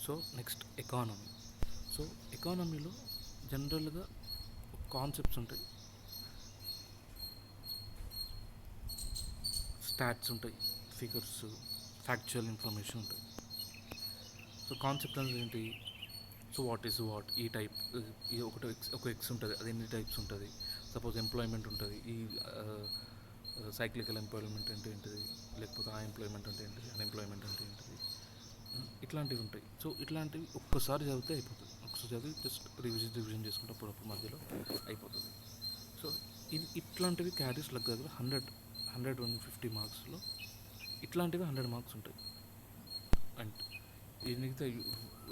So next economy. So ఎకానమీలో జనరల్గా concepts ఉంటాయి, స్టాట్స్ ఉంటాయి, ఫిగర్స్, ఫ్యాక్చువల్ ఇన్ఫర్మేషన్ ఉంటుంది. సో కాన్సెప్ట్ అనేది ఏంటి? సో వాట్ ఈస్ వాట్, ఈ టైప్, ఈ ఒక ఎక్స్ ఉంటుంది, అది ఎన్ని టైప్స్ ఉంటుంది. సపోజ్ ఎంప్లాయ్మెంట్ ఉంటుంది, ఈ సైక్లికల్ ఎంప్లాయ్మెంట్ అంటే ఏంటిది, లేకపోతే ఆ ఎంప్లాయ్మెంట్ అంటే ఏంటిది, అన్ఎంప్లాయ్మెంట్ అంటే ఏంటిది, ఇట్లాంటివి ఉంటాయి. సో ఇట్లాంటివి ఒక్కసారి చదివితే అయిపోతుంది, ఒకసారి చదివి జస్ట్ రివిజన్ చేసుకుంటే అప్పుడప్పుడు మధ్యలో అయిపోతుంది. సో ఇట్లాంటివి క్యారీస్ దగ్గర 150 మార్క్స్లో ఇట్లాంటివి 100 మార్క్స్ ఉంటాయి. అండ్ ఈ మిగతా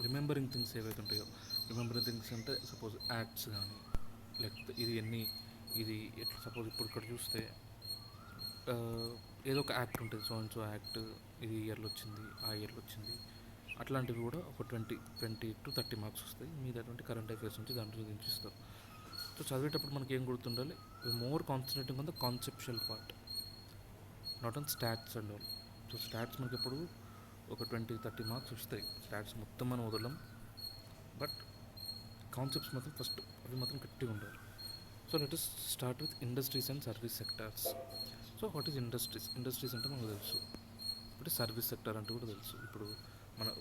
రిమెంబరింగ్ థింగ్స్ ఏవైతే ఉంటాయో, రిమెంబరింగ్ థింగ్స్ అంటే సపోజ్ యాక్ట్స్ కానీ, లేకపోతే ఇది ఎట్లా సపోజ్ ఇప్పుడు ఇక్కడ చూస్తే ఏదో ఒక యాక్ట్ ఉంటుంది, సో అండ్ సో యాక్ట్, ఇది ఇయర్లో వచ్చింది, ఆ ఇయర్లో వచ్చింది, అట్లాంటివి కూడా ఒక 20 to 30 మార్క్స్ వస్తాయి. మీదటువంటి కరెంట్ అఫైర్స్ నుంచి దాంట్లో దించిస్తారు. సో చదివేటప్పుడు మనకి ఏం గుర్తుండాలి? More concentrating on the conceptual part, not on stats and all. So stats మనకి ఎప్పుడు ఒక 20-30 మార్క్స్ వస్తాయి, స్టాట్స్ మొత్తం మనం వదలం, బట్ కాన్సెప్ట్స్ మాత్రం ఫస్ట్ అవి మాత్రం గట్టిగా ఉండాలి. So let us start with industries and service sectors. So what is industries అంటే మనకు తెలుసు, అంటే సర్వీస్ సెక్టర్ అంటే కూడా తెలుసు. ఇప్పుడు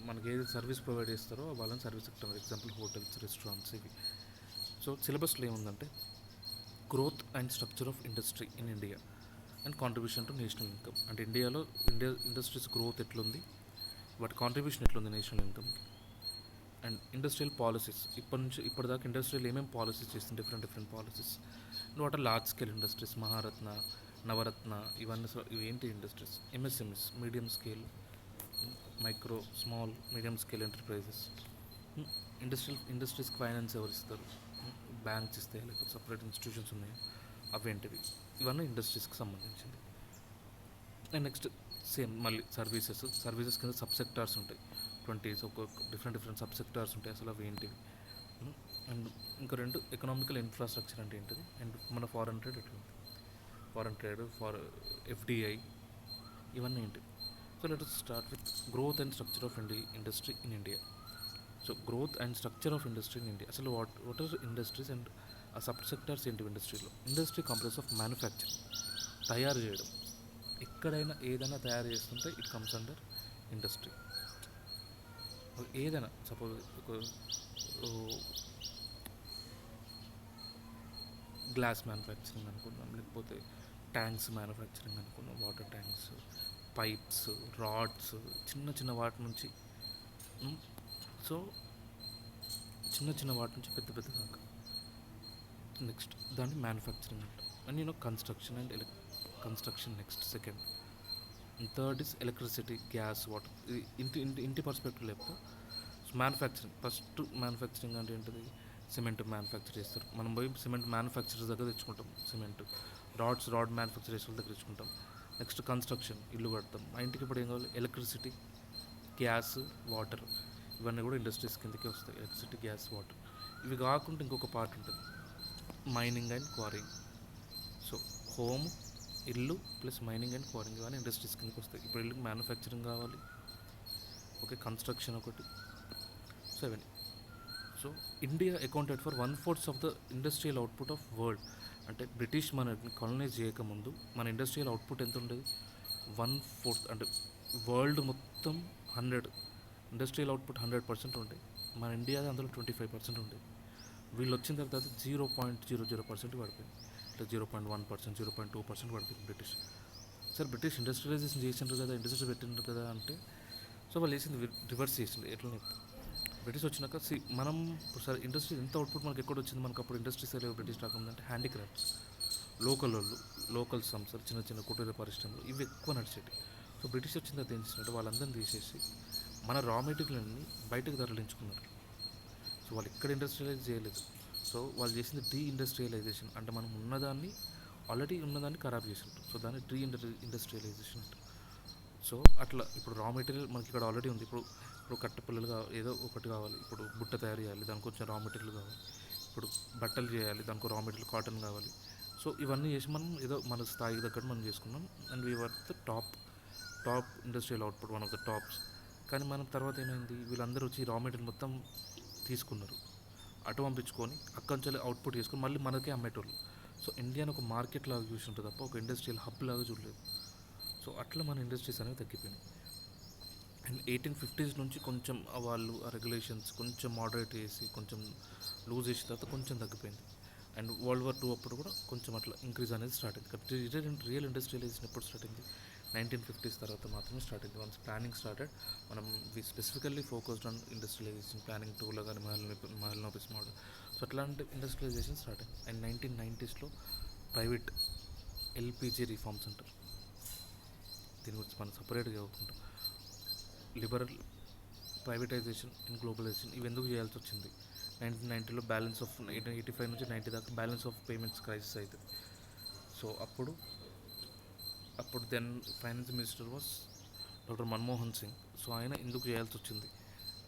మనకి ఏది సర్వీస్ ప్రొవైడ్ చేస్తారో వాళ్ళని service sector, example hotels, restaurants, ఇవి. సో సిలబస్లో ఏముందంటే growth and structure of industry in India and contribution to national income. అంటే ఇండియాలో ఇండస్ట్రీస్ గ్రోత్ ఎట్లుంది, వాటి కాంట్రిబ్యూషన్ ఎట్లుంది నేషనల్ ఇన్కమ్కి. అండ్ ఇండస్ట్రియల్ పాలసీస్, ఇప్పటిదాకా ఇండస్ట్రియల్ ఏమేమి పాలసీస్ చేస్తుంది, different policies. What are large scale industries, Maharatna, Navratna, ఇవేంటి industries. MSMEs, medium scale, micro, small, medium scale enterprises. ఇండస్ట్రీస్కి ఫైనాన్స్ ఎవరు ఇస్తారు, బ్యాంక్స్ ఇస్తాయి, లేకపోతే సపరేట్ ఇన్స్టిట్యూషన్స్ ఉన్నాయి, అవేంటివి, ఇవన్నీ ఇండస్ట్రీస్కి సంబంధించింది. అండ్ నెక్స్ట్ సేమ్ మళ్ళీ సర్వీసెస్ కింద సబ్ సెక్టార్స్ ఉంటాయి, 20 ఒక డిఫరెంట్ సబ్ సెక్టార్స్ ఉంటాయి, అసలు అవి ఏంటివి. అండ్ ఇంకా 2 ఎకనామికల్ ఇన్ఫ్రాస్ట్రక్చర్ అంటే ఏంటిది, అండ్ మన ఫారెన్ ట్రేడ్ ఎట్లుంది, ఫర్ ఎఫ్డిఐ, ఇవన్నీ ఏంటివి. So let us start with growth and structure of industry in India. So growth and structure of industry in India, అసలు వాట్ ఆర్ ఇండస్ట్రీస్ అండ్ ఆ sub sectors ఏంటివి ఇండస్ట్రీలో. Industry complex of manufacturing, తయారు చేయడం, ఎక్కడైనా ఏదైనా తయారు చేస్తుంటే ఇట్ కమ్స్ అండర్ ఇండస్ట్రీ. ఏదైనా సపోజ్ ఒక గ్లాస్ మ్యానుఫ్యాక్చరింగ్ అనుకున్నాం, లేకపోతే ట్యాంక్స్ మ్యానుఫ్యాక్చరింగ్ అనుకున్నాం, వాటర్ ట్యాంక్స్, పైప్స్, రాడ్స్, చిన్న వాటి నుంచి. సో చిన్న వాటి నుంచి పెద్ద దాకా. నెక్స్ట్ దాన్ని మ్యానుఫ్యాక్చరింగ్ అంటాం. And construction and construction next second. Third is electricity, gas, water. ఇంటి పర్స్పెక్టివ్ లేకపోతే మ్యానుఫ్యాక్చరింగ్. ఫస్ట్ మ్యానుఫ్యాక్చరింగ్ అంటే ఏంటిది, సిమెంట్ మ్యానుఫ్యాక్చర్ చేస్తారు, మనం పోయి సిమెంట్ మ్యానుఫ్యాక్చరర్స్ దగ్గర తెచ్చుకుంటాం సిమెంట్. రాడ్ మ్యానుఫ్యాక్చర్ చేసే వాళ్ళ దగ్గర తెచ్చుకుంటాం. నెక్స్ట్ కన్స్ట్రక్షన్, ఇల్లు కడతాం. మా ఇంటికి ఇప్పుడు ఏం కావాలి, ఎలక్ట్రిసిటీ, గ్యాస్, వాటర్, ఇవన్నీ కూడా ఇండస్ట్రీస్ కిందకే వస్తాయి. Electricity, gas, water. ఇవి కాకుండా ఇంకొక పార్ట్ ఉంటుంది, mining and quarrying. So home, ఇల్లు ప్లస్ మైనింగ్ అండ్ క్వారింగ్, ఇవన్నీ ఇండస్ట్రీస్ కిందకి వస్తాయి. ఇప్పుడు ఇల్లుకి మ్యానుఫ్యాక్చరింగ్ కావాలి, ఓకే, కన్స్ట్రక్షన్ ఒకటి. సో ఇవన్నీ. So India accounted for 1/4 of the industrial output of world. అంటే బ్రిటిష్ మనని కాలనైజ్ చేయకముందు మన ఇండస్ట్రియల్ అవుట్పుట్ ఎంత ఉండేది, 1/4. అంటే వరల్డ్ మొత్తం 100, ఇండస్ట్రియల్ అవుట్పుట్ 100% ఉండేది, మన ఇండియాది అందులో 25% ఉండేది. వీళ్ళు వచ్చిన తర్వాత 0.00% పడిపోయింది, ఇట్లా 0.1%, 0.2% పడిపోయింది బ్రిటిష్. సార్ బ్రిటిష్ ఇండస్ట్రియలైజేషన్ చేసిండ్రు కదా, ఇండస్ట్రీ పెట్టిండ్రు కదా అంటే, సో వాళ్ళు చేసింది రివర్స్ చేసింది. ఎట్లా బ్రిటిష్ వచ్చినాక మనం ఇప్పుడు సార్ ఇండస్ట్రీ ఎంత అవుట్పుట్ మనకి ఎక్కడ వచ్చింది, మనకు అప్పుడు ఇండస్ట్రీస్ లేవు బ్రిటిష్ రాకుందంటే. హ్యాండిక్రాఫ్ట్స్, లోకల్ సంస్థలు, చిన్న కుటీర పరిశ్రమలు, ఇవి ఎక్కువ నడిచేవి. సో బ్రిటిష్ వచ్చిన తర్వాత ఏం చేసినట్టు వాళ్ళందరినీ తీసేసి మన రా మెటీరియల్ని బయటకు తరలించుకున్నారు. సో వాళ్ళు ఇక్కడ ఇండస్ట్రియలైజ్ చేయలేదు. సో వాళ్ళు చేసింది ఇండస్ట్రియలైజేషన్, అంటే మనం ఆల్రెడీ ఉన్నదాన్ని ఖరాబ్ చేసినట్టు. సో దాన్ని ఇండస్ట్రియలైజేషన్ అంటారు. సో అట్లా ఇప్పుడు రా మెటీరియల్ మనకి ఇక్కడ ఆల్రెడీ ఉంది. ఇప్పుడు కట్టెపుల్లలు ఏదో ఒకటి కావాలి, ఇప్పుడు బుట్ట తయారు చేయాలి, దానికి కొంచెం రా మెటీరియల్ కావాలి. ఇప్పుడు బట్టలు చేయాలి, దానికి రా మెటీరియల్ కాటన్ కావాలి. సో ఇవన్నీ చేసి మనం ఏదో మన స్థాయికి తగ్గట్టు మనం చేసుకున్నాం. And we were the top industrial output, one of the tops. కానీ మనం తర్వాత ఏమైంది, వీళ్ళందరూ వచ్చి రా మెటీరియల్ మొత్తం తీసుకున్నారు, అటు పంపించుకొని అక్కడి నుంచి అవుట్పుట్ చేసుకొని మళ్ళీ మనకే అమ్మేటోళ్ళు. సో ఇండియాని ఒక మార్కెట్ లాగా చూసి ఉంటుంది తప్ప ఒక ఇండస్ట్రియల్ హబ్ లాగా చూడలేదు. సో అట్లా మన ఇండస్ట్రీస్ అనేవి తగ్గిపోయినాయి. అండ్ 1850s నుంచి కొంచెం వాళ్ళు ఆ రెగ్యులేషన్స్ కొంచెం మోడరేట్ చేసి కొంచెం లూజ్ చేసిన తర్వాత కొంచెం తగ్గిపోయింది. అండ్ వరల్డ్ వార్ 2 అప్పుడు కూడా కొంచెం అట్లా ఇంక్రీజ్ అనేది స్టార్ట్ అయింది. కాబట్టి రియల్ ఇండస్ట్రియలైజేషన్ ఎప్పుడు స్టార్ట్ అయింది, 1950s తర్వాత మాత్రమే స్టార్ట్ అయింది. వన్స్ ప్లానింగ్ స్టార్టెడ్, మనం we specifically focused on industrialisation, planning 2లో కానీ మహల్నోబిస్ మోడల్. సో అట్లాంటి ఇండస్ట్రియలైజేషన్ స్టార్ట్ అయింది. అండ్ 1990sలో ప్రైవేట్ ఎల్పిజి రిఫార్మ్స్ అంటారు, దీని గురించి మనం సపరేట్గా చదువుకుంటాం. లిబరల్ ప్రైవేటైజేషన్ అండ్ గ్లోబలైజేషన్ ఇవి ఎందుకు చేయాల్సి వచ్చింది, 1990లో బ్యాలెన్స్ ఆఫ్ 85 నుంచి 90 దాకా బ్యాలెన్స్ ఆఫ్ పేమెంట్స్ క్రైసిస్ అవుతుంది. సో అప్పుడు then finance minister was doctor Manmohan Singh. So ఆయన ఎందుకు చేయాల్సి వచ్చింది,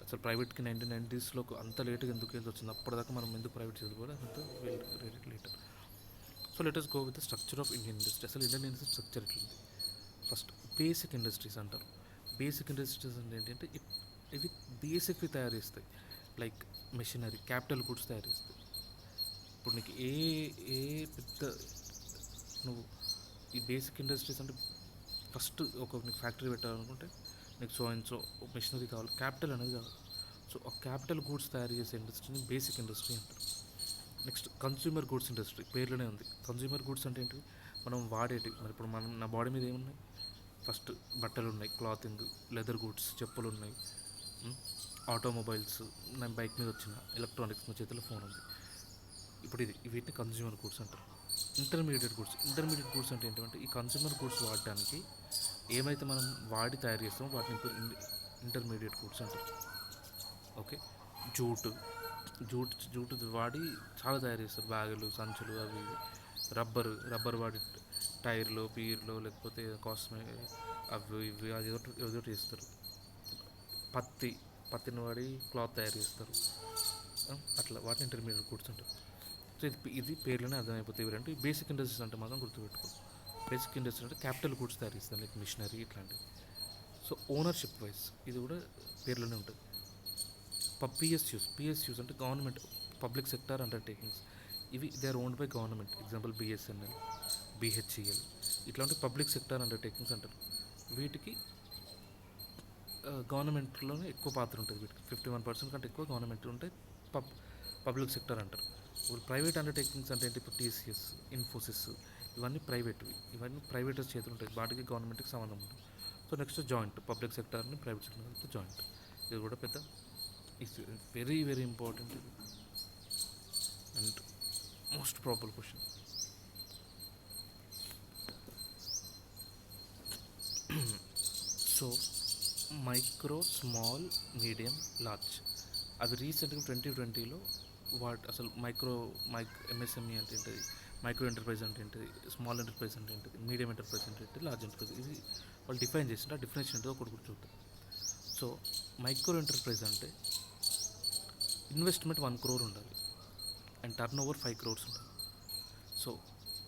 అసలు ప్రైవేట్కి 1990sలో అంత లేట్గా ఎందుకు చేయాల్సి వచ్చింది, అప్పటిదాకా మనం ఎందుకు ప్రైవేట్ చదువుకోవాలి, అదంతా later. So let us go with the structure of Indian industry. అసలు ఇండియన్ ఇండస్ట్రీ స్ట్రక్చర్ ఎట్లుంది, ఫస్ట్ బేసిక్ ఇండస్ట్రీస్ అంటారు. బేసిక్ ఇండస్ట్రీస్ అంటే ఏంటంటే ఇవి బేసిక్వి తయారు చేస్తాయి, లైక్ మెషినరీ, క్యాపిటల్ గుడ్స్ తయారు చేస్తాయి. ఇప్పుడు నీకు ఏ ఏ పెద్ద నువ్వు ఈ బేసిక్ ఇండస్ట్రీస్ అంటే ఫస్ట్ నీకు ఫ్యాక్టరీ పెట్టాలనుకుంటే నీకు సో అండ్ సో మెషినరీ కావాలి, క్యాపిటల్ అనేది కావాలి. సో ఆ క్యాపిటల్ గూడ్స్ తయారు చేసే ఇండస్ట్రీని బేసిక్ ఇండస్ట్రీ అంటారు. నెక్స్ట్ కన్స్యూమర్ గూడ్స్ ఇండస్ట్రీ, పేర్లోనే ఉంది. కన్స్యూమర్ గూడ్స్ అంటే ఏంటి, మనం వాడేటివి. మరి ఇప్పుడు నా బాడీ మీద ఏమున్నాయి, ఫస్ట్ బట్టలు ఉన్నాయి, క్లాతింగ్, లెదర్ గూడ్స్, చెప్పులు ఉన్నాయి, ఆటోమొబైల్స్, నేను బైక్ మీద వచ్చిన ఎలక్ట్రానిక్స్, నా చేతిలో ఫోన్ ఉంది. ఇప్పుడు వీటిని కన్స్యూమర్ గూడ్స్ అంటారు. ఇంటర్మీడియట్ గూడ్స్ అంటే ఏంటంటే ఈ కన్స్యూమర్ గూడ్స్ వాడడానికి ఏమైతే మనం వాడి తయారు చేస్తామో వాటిని ఇంటర్మీడియట్ గూడ్స్ అంటారు. ఓకే, జూటు వాడి చాలా తయారు చేస్తారు, బ్యాగులు, సంచులు, అవి రబ్బర్ వాడి టైర్లు, బీర్లు, లేకపోతే కాస్మె అవి ఇవి అది ఏదో చేస్తారు. పత్తిని వాడి క్లాత్ తయారు చేస్తారు. అట్లా వాటిని ఇంటర్మీడియట్ గూడ్స్ అంటారు. సో ఇది పేర్లోనే అర్థమైపోతాయి. ఇవి అంటే బేసిక్ ఇండస్ట్రీస్ అంటే మాత్రం గుర్తుపెట్టుకో. బేసిక్ ఇండస్ట్రీ అంటే క్యాపిటల్ గూడ్స్ తయారు చేస్తారు, లైక్ మిషనరీ ఇట్లాంటివి. సో ఓనర్షిప్ వైజ్ ఇది కూడా పేర్లోనే ఉంటుంది. పిఎస్యూస్ అంటే గవర్నమెంట్ పబ్లిక్ సెక్టార్ అండర్టేకింగ్స్. ఇవి they are owned by government. Example BSNL, BHEL, ఇట్లాంటి పబ్లిక్ సెక్టార్ అండర్టేకింగ్స్ అంటారు. వీటికి గవర్నమెంట్లోనే ఎక్కువ పాత్ర ఉంటుంది. వీటికి 51% కంటే ఎక్కువ గవర్నమెంట్ ఉంటే పబ్లిక్ సెక్టర్ అంటారు. ఇప్పుడు ప్రైవేట్ అండర్టేకింగ్స్ అంటే ఏంటి, ఇప్పుడు టీసీఎస్, ఇన్ఫోసిస్, ఇవన్నీ ప్రైవేటర్స్ చేతులు ఉంటాయి, వాటికి గవర్నమెంట్కి సంబంధం ఉంటుంది. సో నెక్స్ట్ జాయింట్, పబ్లిక్ సెక్టార్ని ప్రైవేట్ సెక్టర్ జాయింట్. ఇది కూడా పెద్ద it's very very important and most probable question. So micro, small, medium, large, అవి రీసెంట్గా 2020లో అసలు ఎంఎస్ఎంఈ అంటే ఏంటిది, మైక్రో ఎంటర్ప్రైజ్ అంటే ఏంటిది, స్మాల్ ఎంటర్ప్రైజ్ అంటే ఏంటిది, మీడియం ఎంటర్ప్రైజ్ అంటే ఏంటిది, లార్జ్ ఎంటర్ప్రైజ్, ఇది వాళ్ళు డిఫైన్ చేసింటే ఆ డెఫినేషన్ ఏంటో ఒకటి చూద్దాం. సో మైక్రో ఎంటర్ప్రైజ్ అంటే ఇన్వెస్ట్మెంట్ 1 crore ఉండాలి అండ్ టర్న్ ఓవర్ 5 crores ఉండాలి. సో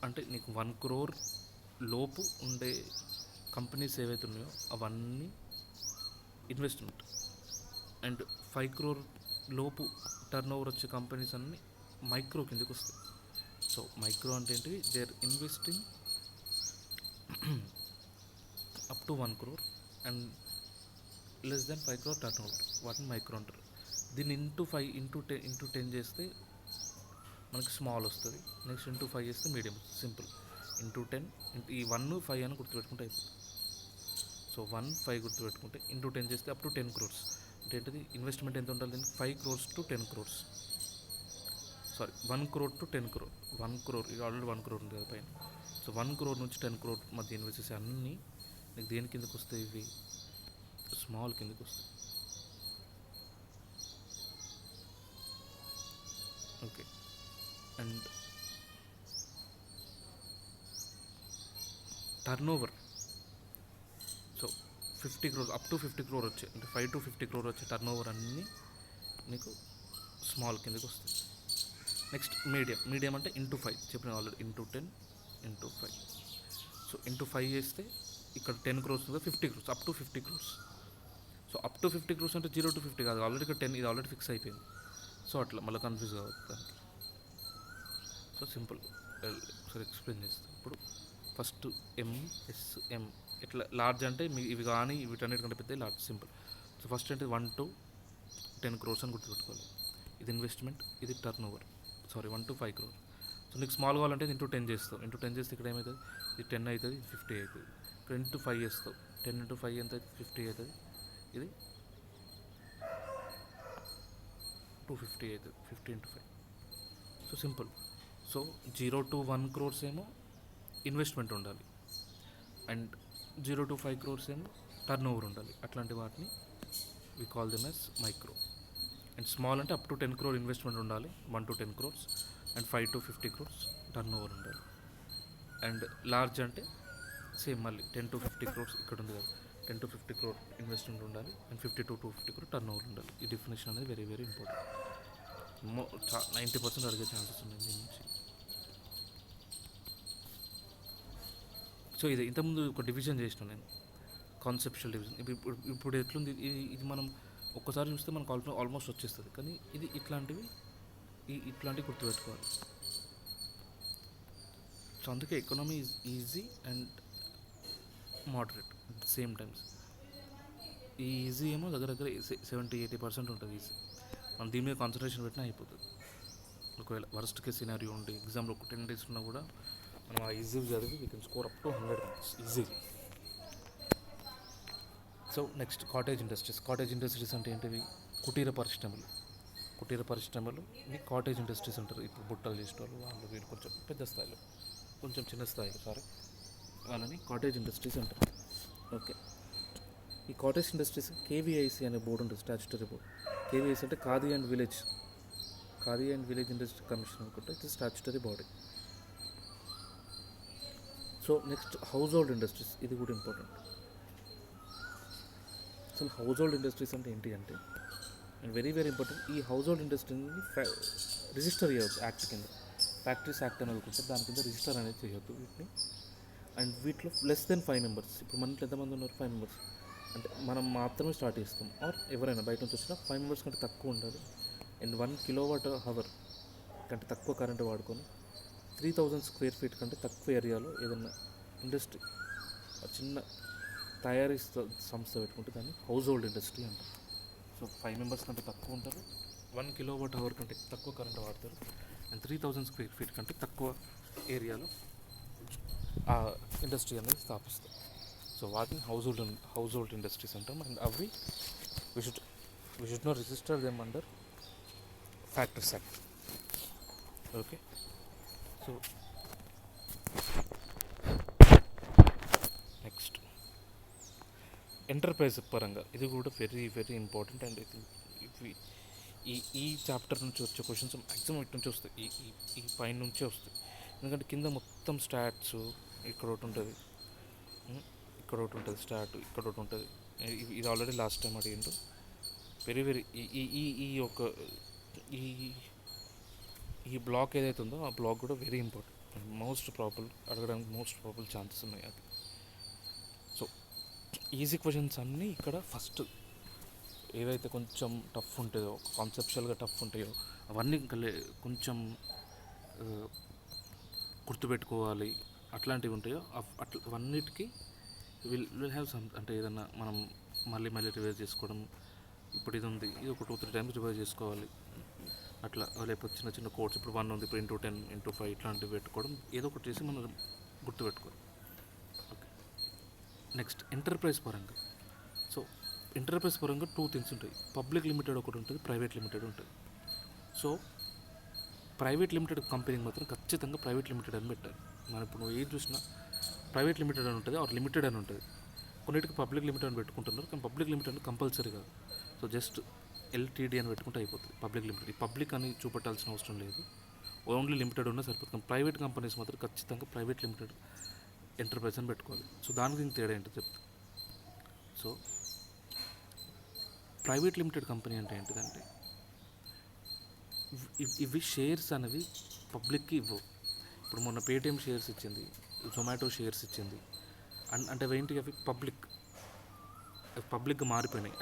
అంటే నీకు 1 crore లోపు ఉండే కంపెనీస్ ఏవైతే ఉన్నాయో అవన్నీ ఇన్వెస్ట్మెంట్, అండ్ 5 crore లోపు టర్న్ ఓవర్ వచ్చే కంపెనీస్ అన్నీ మైక్రో కిందకి వస్తాయి. సో మైక్రో అంటే ఏంటి, they are investing up to 1 crore and less than 5 crore turn over, వాటిని మైక్రో అంటారు. దీన్ని ఇంటూ 10 చేస్తే మనకి స్మాల్ వస్తుంది. నెక్స్ట్ ఇంటూ 5 చేస్తే మీడియం, సింపుల్. ఇంటూ 10 ఈ 1, 5 అని గుర్తుపెట్టుకుంటే అయిపోతుంది. సో 1, 5 గుర్తుపెట్టుకుంటే ఇంటూ 10 చేస్తే అప్ టు 10 crores. అంటే ఏంటిది, ఇన్వెస్ట్మెంట్ ఎంత ఉండాలి దీనికి, 5 crores to 10 crores, sorry 1 crore to 10 crore. 1 crore ఇది ఆల్రెడీ 1 crore ఉంది కదా పైన. సో 1 crore నుంచి 10 crore మధ్య ఇన్వెస్ట్ చేసే అన్నీ నీకు దేని కిందకి వస్తాయి, ఇవి స్మాల్ కిందకి వస్తాయి. Okay, and turn over, so 50 crore up to 50 crore వచ్చే, అంటే 5 to 50 crore వచ్చే టర్న్ ఓవర్ అన్నీ నీకు స్మాల్ కిందకి వస్తాయి. నెక్స్ట్ మీడియం అంటే ఇంటూ 5 చెప్పిన already, into 10 into 5. So into 5 చేస్తే ఇక్కడ 10 crores ఉంది, 50 crores up to 50 crores. So so up to 50 crores అంటే 0 to 50 కాదు, ఆల్రెడీ ఇక్కడ 10, ఇది ఆల్రెడీ ఫిక్స్ అయిపోయింది. సో అట్లా మళ్ళీ కన్ఫ్యూజ్ కావద్దు దానికి. సో సింపుల్, ఒకసారి ఎక్స్ప్లెయిన్ చేస్తాను. ఇప్పుడు ఫస్ట్ ఎంఎస్ఎం ఇట్లా లార్జ్ అంటే ఇవి కానీ వీటన్నిటికంటే పెద్ద లార్జ్, సింపుల్. సో ఫస్ట్ అంటే 1 to 10 crores అని గుర్తుపెట్టుకోవాలి. ఇది ఇన్వెస్ట్మెంట్, ఇది turn over, sorry 1 to 5 crores. So నీకు స్మాల్ కావాలంటే ఇంటూ 10 చేస్తావు, ఇంటూ 10 చేస్తే ఇక్కడ ఏమవుతుంది, ఇది 10 అవుతుంది, 50 అవుతుంది. ఇక్కడ ఇంటూ 5 చేస్తావు, 10 into 5 ఎంత అవుతుంది, 50 అవుతుంది. ఇది 250 అవుతుంది, 50 into 5. So simple. So 0 to 1 crores ఏమో ఇన్వెస్ట్మెంట్ ఉండాలి, అండ్ 0 to 5 crores ఏమో టర్న్ ఓవర్ ఉండాలి. అట్లాంటి వాటిని we call them as micro. And small అంటే అప్ టు 10 crore ఇన్వెస్ట్మెంట్ ఉండాలి, 1 to 10 crores, and 5 to 50 crores turn over ఉండాలి. అండ్ లార్జ్ అంటే సేమ్ మళ్ళీ 10 to 50 crores ఇక్కడ ఉంది కదా, 10 to 50 crore ఇన్వెస్ట్మెంట్ ఉండాలి, and 50 to 250 crore turn over ఉండాలి. ఈ డెఫినేషన్ అనేది వెరీ వెరీ ఇంపార్టెంట్. 90% అడిగే ఛాన్సెస్ ఉన్నాయి దీని నుంచి. సో ఇది ఇంతకుముందు ఒక డివిజన్ చేసిన నేను, కాన్సెప్షువల్ డివిజన్. ఇప్పుడు ఎట్లుంది, ఇది మనం ఒక్కసారి చూస్తే మనకు ఆల్మోస్ట్ వచ్చేస్తుంది, కానీ ఇది ఇట్లాంటివి గుర్తుపెట్టుకోవాలి. సో అందుకే economy is easy and moderate at the same times. ఈ ఈజీ ఏమో దగ్గర 70-80% ఉంటుంది ఈజీ. మనం దీని మీద కాన్సన్ట్రేషన్ పెట్టినా అయిపోతుంది. ఒకవేళ వర్స్ట్ కేస్ సినారియో ఉండి ఎగ్జామ్లో ఒక 10 days ఉన్నా కూడా మనం ఆ ఈజీ చదివి we can score up to 100 marks easily. So next cottage industries. Cottage industries అంటే ఏంటివి, కుటీర పరిశ్రమలు ఈ కాటేజ్ ఇండస్ట్రీస్ అంటారు. ఇప్పుడు బుట్టలు చేసేవాళ్ళు వాళ్ళు వీళ్ళు కొంచెం పెద్ద స్థాయిలో, కొంచెం చిన్న స్థాయిలో వాళ్ళని కాటేజ్ ఇండస్ట్రీస్ అంటారు. ఓకే, ఈ కాటేజ్ ఇండస్ట్రీస్ కేవీఐసి అనే బోర్డు ఉంటుంది, స్టాచ్యుటరీ బోర్డు. కేవీఐసి అంటే khadi and village industry commission అనుకుంటే, ఇది statutory body. So next house hold industries, ఇది కూడా ఇంపార్టెంట్. అసలు హౌస్ హోల్డ్ ఇండస్ట్రీస్ అంటే ఏంటి అంటే, అండ్ వెరీ వెరీ ఇంపార్టెంట్, ఈ హౌస్ హోల్డ్ ఇండస్ట్రీని రిజిస్టర్ చేయొద్దు యాక్ట్ కింద. ఫ్యాక్టరీస్ యాక్ట్ అని అనుకుంటే దాని కింద రిజిస్టర్ అనేది చేయొద్దు వీటిని. అండ్ వీటిలో లెస్ దెన్ 5 members, ఇప్పుడు మన ఇంట్లో ఎంతమంది ఉన్నారు, 5 members, అంటే మనం మాత్రమే స్టార్ట్ చేస్తాం, ఆర్ ఎవరైనా బయట నుంచి వచ్చినా 5 members కంటే తక్కువ ఉండాలి. అండ్ 1 kilowatt-hour కంటే తక్కువ కరెంటు వాడుకొని 3000 square feet కంటే తక్కువ ఏరియాలో ఏదైనా ఇండస్ట్రీ, చిన్న తయారీ సంస్థ పెట్టుకుంటే దాన్ని హౌస్ హోల్డ్ ఇండస్ట్రీ అంటారు. సో 5 members కంటే తక్కువ ఉంటారు, 1 kilowatt-hour కంటే తక్కువ కరెంటు వాడతారు, అండ్ 3000 square feet కంటే తక్కువ ఏరియాలో ఆ ఇండస్ట్రీ అనేది స్థాపిస్తారు. సో వాటిని హౌస్ హోల్డ్ ఇండస్ట్రీస్ అంటాం. అండ్ అవి we should not register them under factories act. Okay, so next enterprise పరంగా ఇది కూడా వెరీ వెరీ ఇంపార్టెంట్. అండ్ ఈ చాప్టర్ నుంచి వచ్చే క్వశ్చన్స్ మ్యాక్సిమం ఇటు నుంచి వస్తాయి, ఈ పైన నుంచే వస్తాయి. ఎందుకంటే కింద మొత్తం స్టాట్స్, ఇక్కడ ఒకటి ఉంటుంది, స్టాట్, ఇక్కడ ఒకటి ఉంటుంది. ఇది ఆల్రెడీ లాస్ట్ టైం అడిగిండు. వెరీ వెరీ ఈ బ్లాక్ ఏదైతే ఉందో ఆ బ్లాక్ కూడా వెరీ ఇంపార్టెంట్, అడగడానికి మోస్ట్ ప్రాబుల్ ఛాన్సెస్ ఉన్నాయి అది. సో ఈజీ క్వశ్చన్స్ అన్నీ ఇక్కడ ఫస్ట్ ఏవైతే కొంచెం టఫ్ ఉంటుందో, కాన్సెప్చువల్గా టఫ్ ఉంటాయో అవన్నీ కొంచెం గుర్తుపెట్టుకోవాలి. అట్లాంటివి ఉంటాయో అవన్నిటికీ విల్ హ్యావ్ సమ్, అంటే ఏదన్నా మనం మళ్ళీ రివైజ్ చేసుకోవడం. ఇప్పుడు ఇది ఉంది, ఇది ఒక 2-3 times రివైజ్ చేసుకోవాలి. అట్లా లేకపోతే చిన్న చిన్న కోడ్స్, ఇప్పుడు 1 ఉంది, ఇప్పుడు ఇంటూ 10 ఇంటూ 5 ఇట్లాంటివి పెట్టుకోవడం, ఏదో ఒకటి చేసి మనం గుర్తుపెట్టుకోవాలి. ఓకే, నెక్స్ట్ ఎంటర్ప్రైజ్ పరంగా. సో ఎంటర్ప్రైజ్ పరంగా 2 things ఉంటాయి, పబ్లిక్ లిమిటెడ్ ఒకటి ఉంటుంది, ప్రైవేట్ లిమిటెడ్ ఉంటుంది. సో ప్రైవేట్ లిమిటెడ్ కంపెనీకి మాత్రం ఖచ్చితంగా ప్రైవేట్ లిమిటెడ్ అని పెట్టాలి. మనం ఇప్పుడు నువ్వు ఏది చూసినా ప్రైవేట్ లిమిటెడ్ అని ఉంటుంది, ఆర్ లిమిటెడ్ అని ఉంటుంది. కొన్నిటికి పబ్లిక్ లిమిటెడ్ అని పెట్టుకుంటున్నారు, కానీ పబ్లిక్ లిమిటెడ్ కంపల్సరీ కాదు. సో జస్ట్ ఎల్టీడీ అని పెట్టుకుంటే అయిపోతుంది పబ్లిక్ లిమిటెడ్. ఈ పబ్లిక్ అని చూపెట్టాల్సిన అవసరం లేదు, ఓన్లీ లిమిటెడ్ ఉన్నా సరిపోతుంది. ప్రైవేట్ కంపెనీస్ మాత్రం ఖచ్చితంగా ప్రైవేట్ లిమిటెడ్ ఎంటర్ప్రైజ్ అని పెట్టుకోవాలి. సో దానికి దీనికి తేడా ఏంటో చెప్తా. సో ప్రైవేట్ లిమిటెడ్ కంపెనీ అంటే ఏంటిదంటే, ఇవి షేర్స్ అనేవి పబ్లిక్కి ఇవ్వవు. ఇప్పుడు మొన్న పేటిఎం షేర్స్ ఇచ్చింది, జొమాటో షేర్స్ ఇచ్చింది, అంటే ఏంటి అవి పబ్లిక్. పబ్లిక్గా మారిపోయినాయి.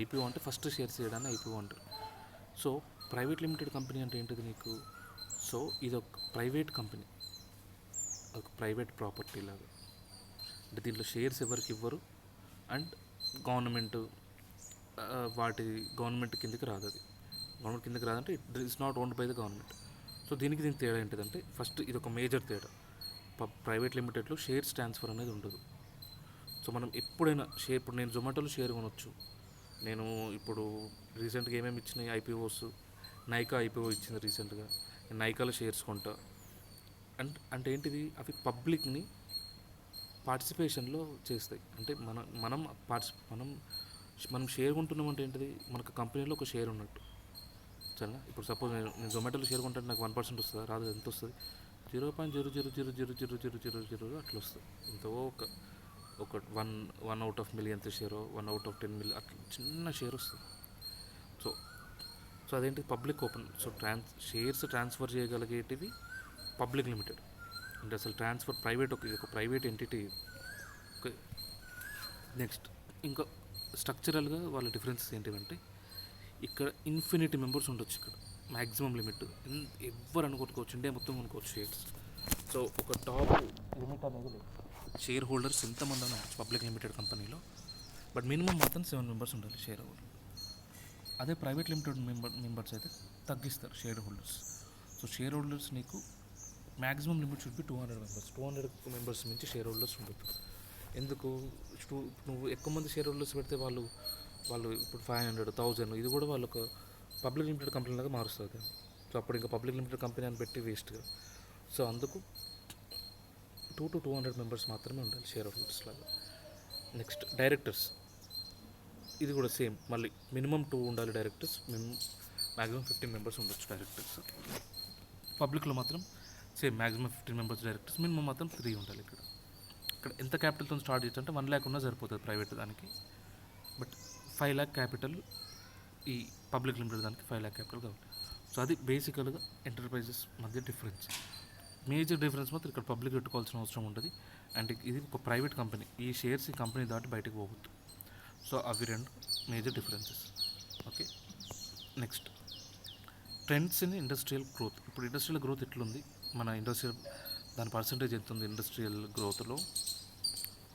ఐపీఓ అంటే ఫస్ట్ షేర్స్ చేయడాన్ని ఐపీఓ అంటారు. సో ప్రైవేట్ లిమిటెడ్ కంపెనీ అంటే ఏంటిది నీకు? సో ఇది ఒక ప్రైవేట్ కంపెనీ, ఒక ప్రైవేట్ ప్రాపర్టీ లాగా. అంటే దీంట్లో షేర్స్ ఎవరికి ఇవ్వరు, అండ్ గవర్నమెంట్ వాటి గవర్నమెంట్ కిందకి రాదు. అది గవర్నమెంట్ కిందకి రాదంటే it is not owned by the government. So దీనికి తేడా ఏంటిదంటే, ఫస్ట్ ఇది ఒక మేజర్ తేడా. ప్రైవేట్ లిమిటెడ్లో షేర్స్ ట్రాన్స్ఫర్ అనేది ఉండదు. సో మనం ఎప్పుడైనా ఇప్పుడు నేను జొమాటోలో షేర్ కొనొచ్చు. నేను ఇప్పుడు రీసెంట్గా ఏమేమి ఇచ్చినాయి ఐపీఓస్, నైకా ఐపీఓ ఇచ్చింది రీసెంట్గా, నేను నైకాలో షేర్స్ కొంటా. అంటే ఏంటిది, అవి పబ్లిక్ని పార్టిసిపేషన్లో చేస్తాయి. అంటే మనం మనం షేర్ కొంటున్నాం అంటే ఏంటిది, మనకు కంపెనీలో ఒక షేర్ ఉన్నట్టు. సరేనా? ఇప్పుడు సపోజ్ నేను జొమాటోలో షేర్ కొంటే నాకు 1% వస్తుందా? రాదు. ఎంత వస్తుంది? 0.0000000 అట్లా వస్తుంది. ఎంతో ఒక 1 అవుట్ ఆఫ్ మిలియన్ షేరో, 1 అవుట్ ఆఫ్ 10 మిలియన్ అట్లా చిన్న షేర్ వస్తుంది. సో సో అదేంటి, public open. So shares transfer చేయగలిగేటివి పబ్లిక్ లిమిటెడ్. అంటే అసలు ట్రాన్స్ఫర్ ప్రైవేట్, ఒక ప్రైవేట్ ఎంటిటీ. ఓకే, నెక్స్ట్ ఇంకా స్ట్రక్చరల్గా వాళ్ళ డిఫరెన్సెస్ ఏంటివంటే, ఇక్కడ ఇన్ఫినిటీ మెంబర్స్ ఉండొచ్చు. ఇక్కడ మ్యాక్సిమం లిమిట్ ఎవరు అనుకోవచ్చు, ఇండియా మొత్తం కొనుక్కోవచ్చు షేర్స్. సో ఒక టాప్ లిమిట్ అనేది లేదు. షేర్ హోల్డర్స్ ఎంతమంది ఉండొచ్చు పబ్లిక్ లిమిటెడ్ కంపెనీలో, బట్ మినిమం మాత్రం 7 మెంబర్స్ ఉండాలి షేర్ హోల్డర్. అదే ప్రైవేట్ లిమిటెడ్ మెంబర్స్ అయితే తగ్గిస్తారు shareholders. So shareholders నీకు maximum limit should be 200 members. 200 members నుంచి షేర్ హోల్డర్స్ ఉండదు. ఎందుకు? నువ్వు ఎక్కువ మంది షేర్ హోల్డర్స్ పెడితే వాళ్ళు ఇప్పుడు 500, 1000 ఇది కూడా వాళ్ళు ఒక పబ్లిక్ లిమిటెడ్ కంపెనీ లాగా మారుస్తుంది. సో అప్పుడు ఇంకా పబ్లిక్ లిమిటెడ్ కంపెనీ అని పెట్టి వేస్ట్గా. సో అందుకు 200 to 200 మెంబర్స్ మాత్రమే ఉండాలి షేర్ హోల్డర్స్ లాగా. నెక్స్ట్ డైరెక్టర్స్, ఇది కూడా సేమ్. మళ్ళీ మినిమం 2 ఉండాలి డైరెక్టర్స్, మ్యాక్సిమం 15 మెంబర్స్ ఉండొచ్చు డైరెక్టర్స్. పబ్లిక్లో మాత్రం same, maximum 15 members directors, minimum మాత్రం 3 ఉండాలి. ఇక్కడ ఎంత క్యాపిటల్తో స్టార్ట్ చేయొచ్చు అంటే 1 lakh ఉన్నా సరిపోతుంది ప్రైవేట్ దానికి. బట్ 5 lakh క్యాపిటల్ ఈ పబ్లిక్ లిమిటెడ్ దానికి 5 lakh క్యాపిటల్ కావాలి. సో అది బేసికల్గా ఎంటర్ప్రైజెస్ మధ్య డిఫరెన్స్. మేజర్ డిఫరెన్స్ మాత్రం ఇక్కడ పబ్లిక్ పెట్టుకోవాల్సిన అవసరం ఉంటుంది. అండ్ ఇది ఒక ప్రైవేట్ కంపెనీ, ఈ షేర్స్ ఈ కంపెనీ దాటి బయటకు పోవద్దు. సో అవి 2 major differences. Okay, next trends in industrial growth. ఇప్పుడు ఇండస్ట్రియల్ గ్రోత్ ఎట్లుంది, మన ఇండస్ట్రియల్ దాని పర్సంటేజ్ ఎంత ఉంది ఇండస్ట్రియల్ గ్రోత్లో,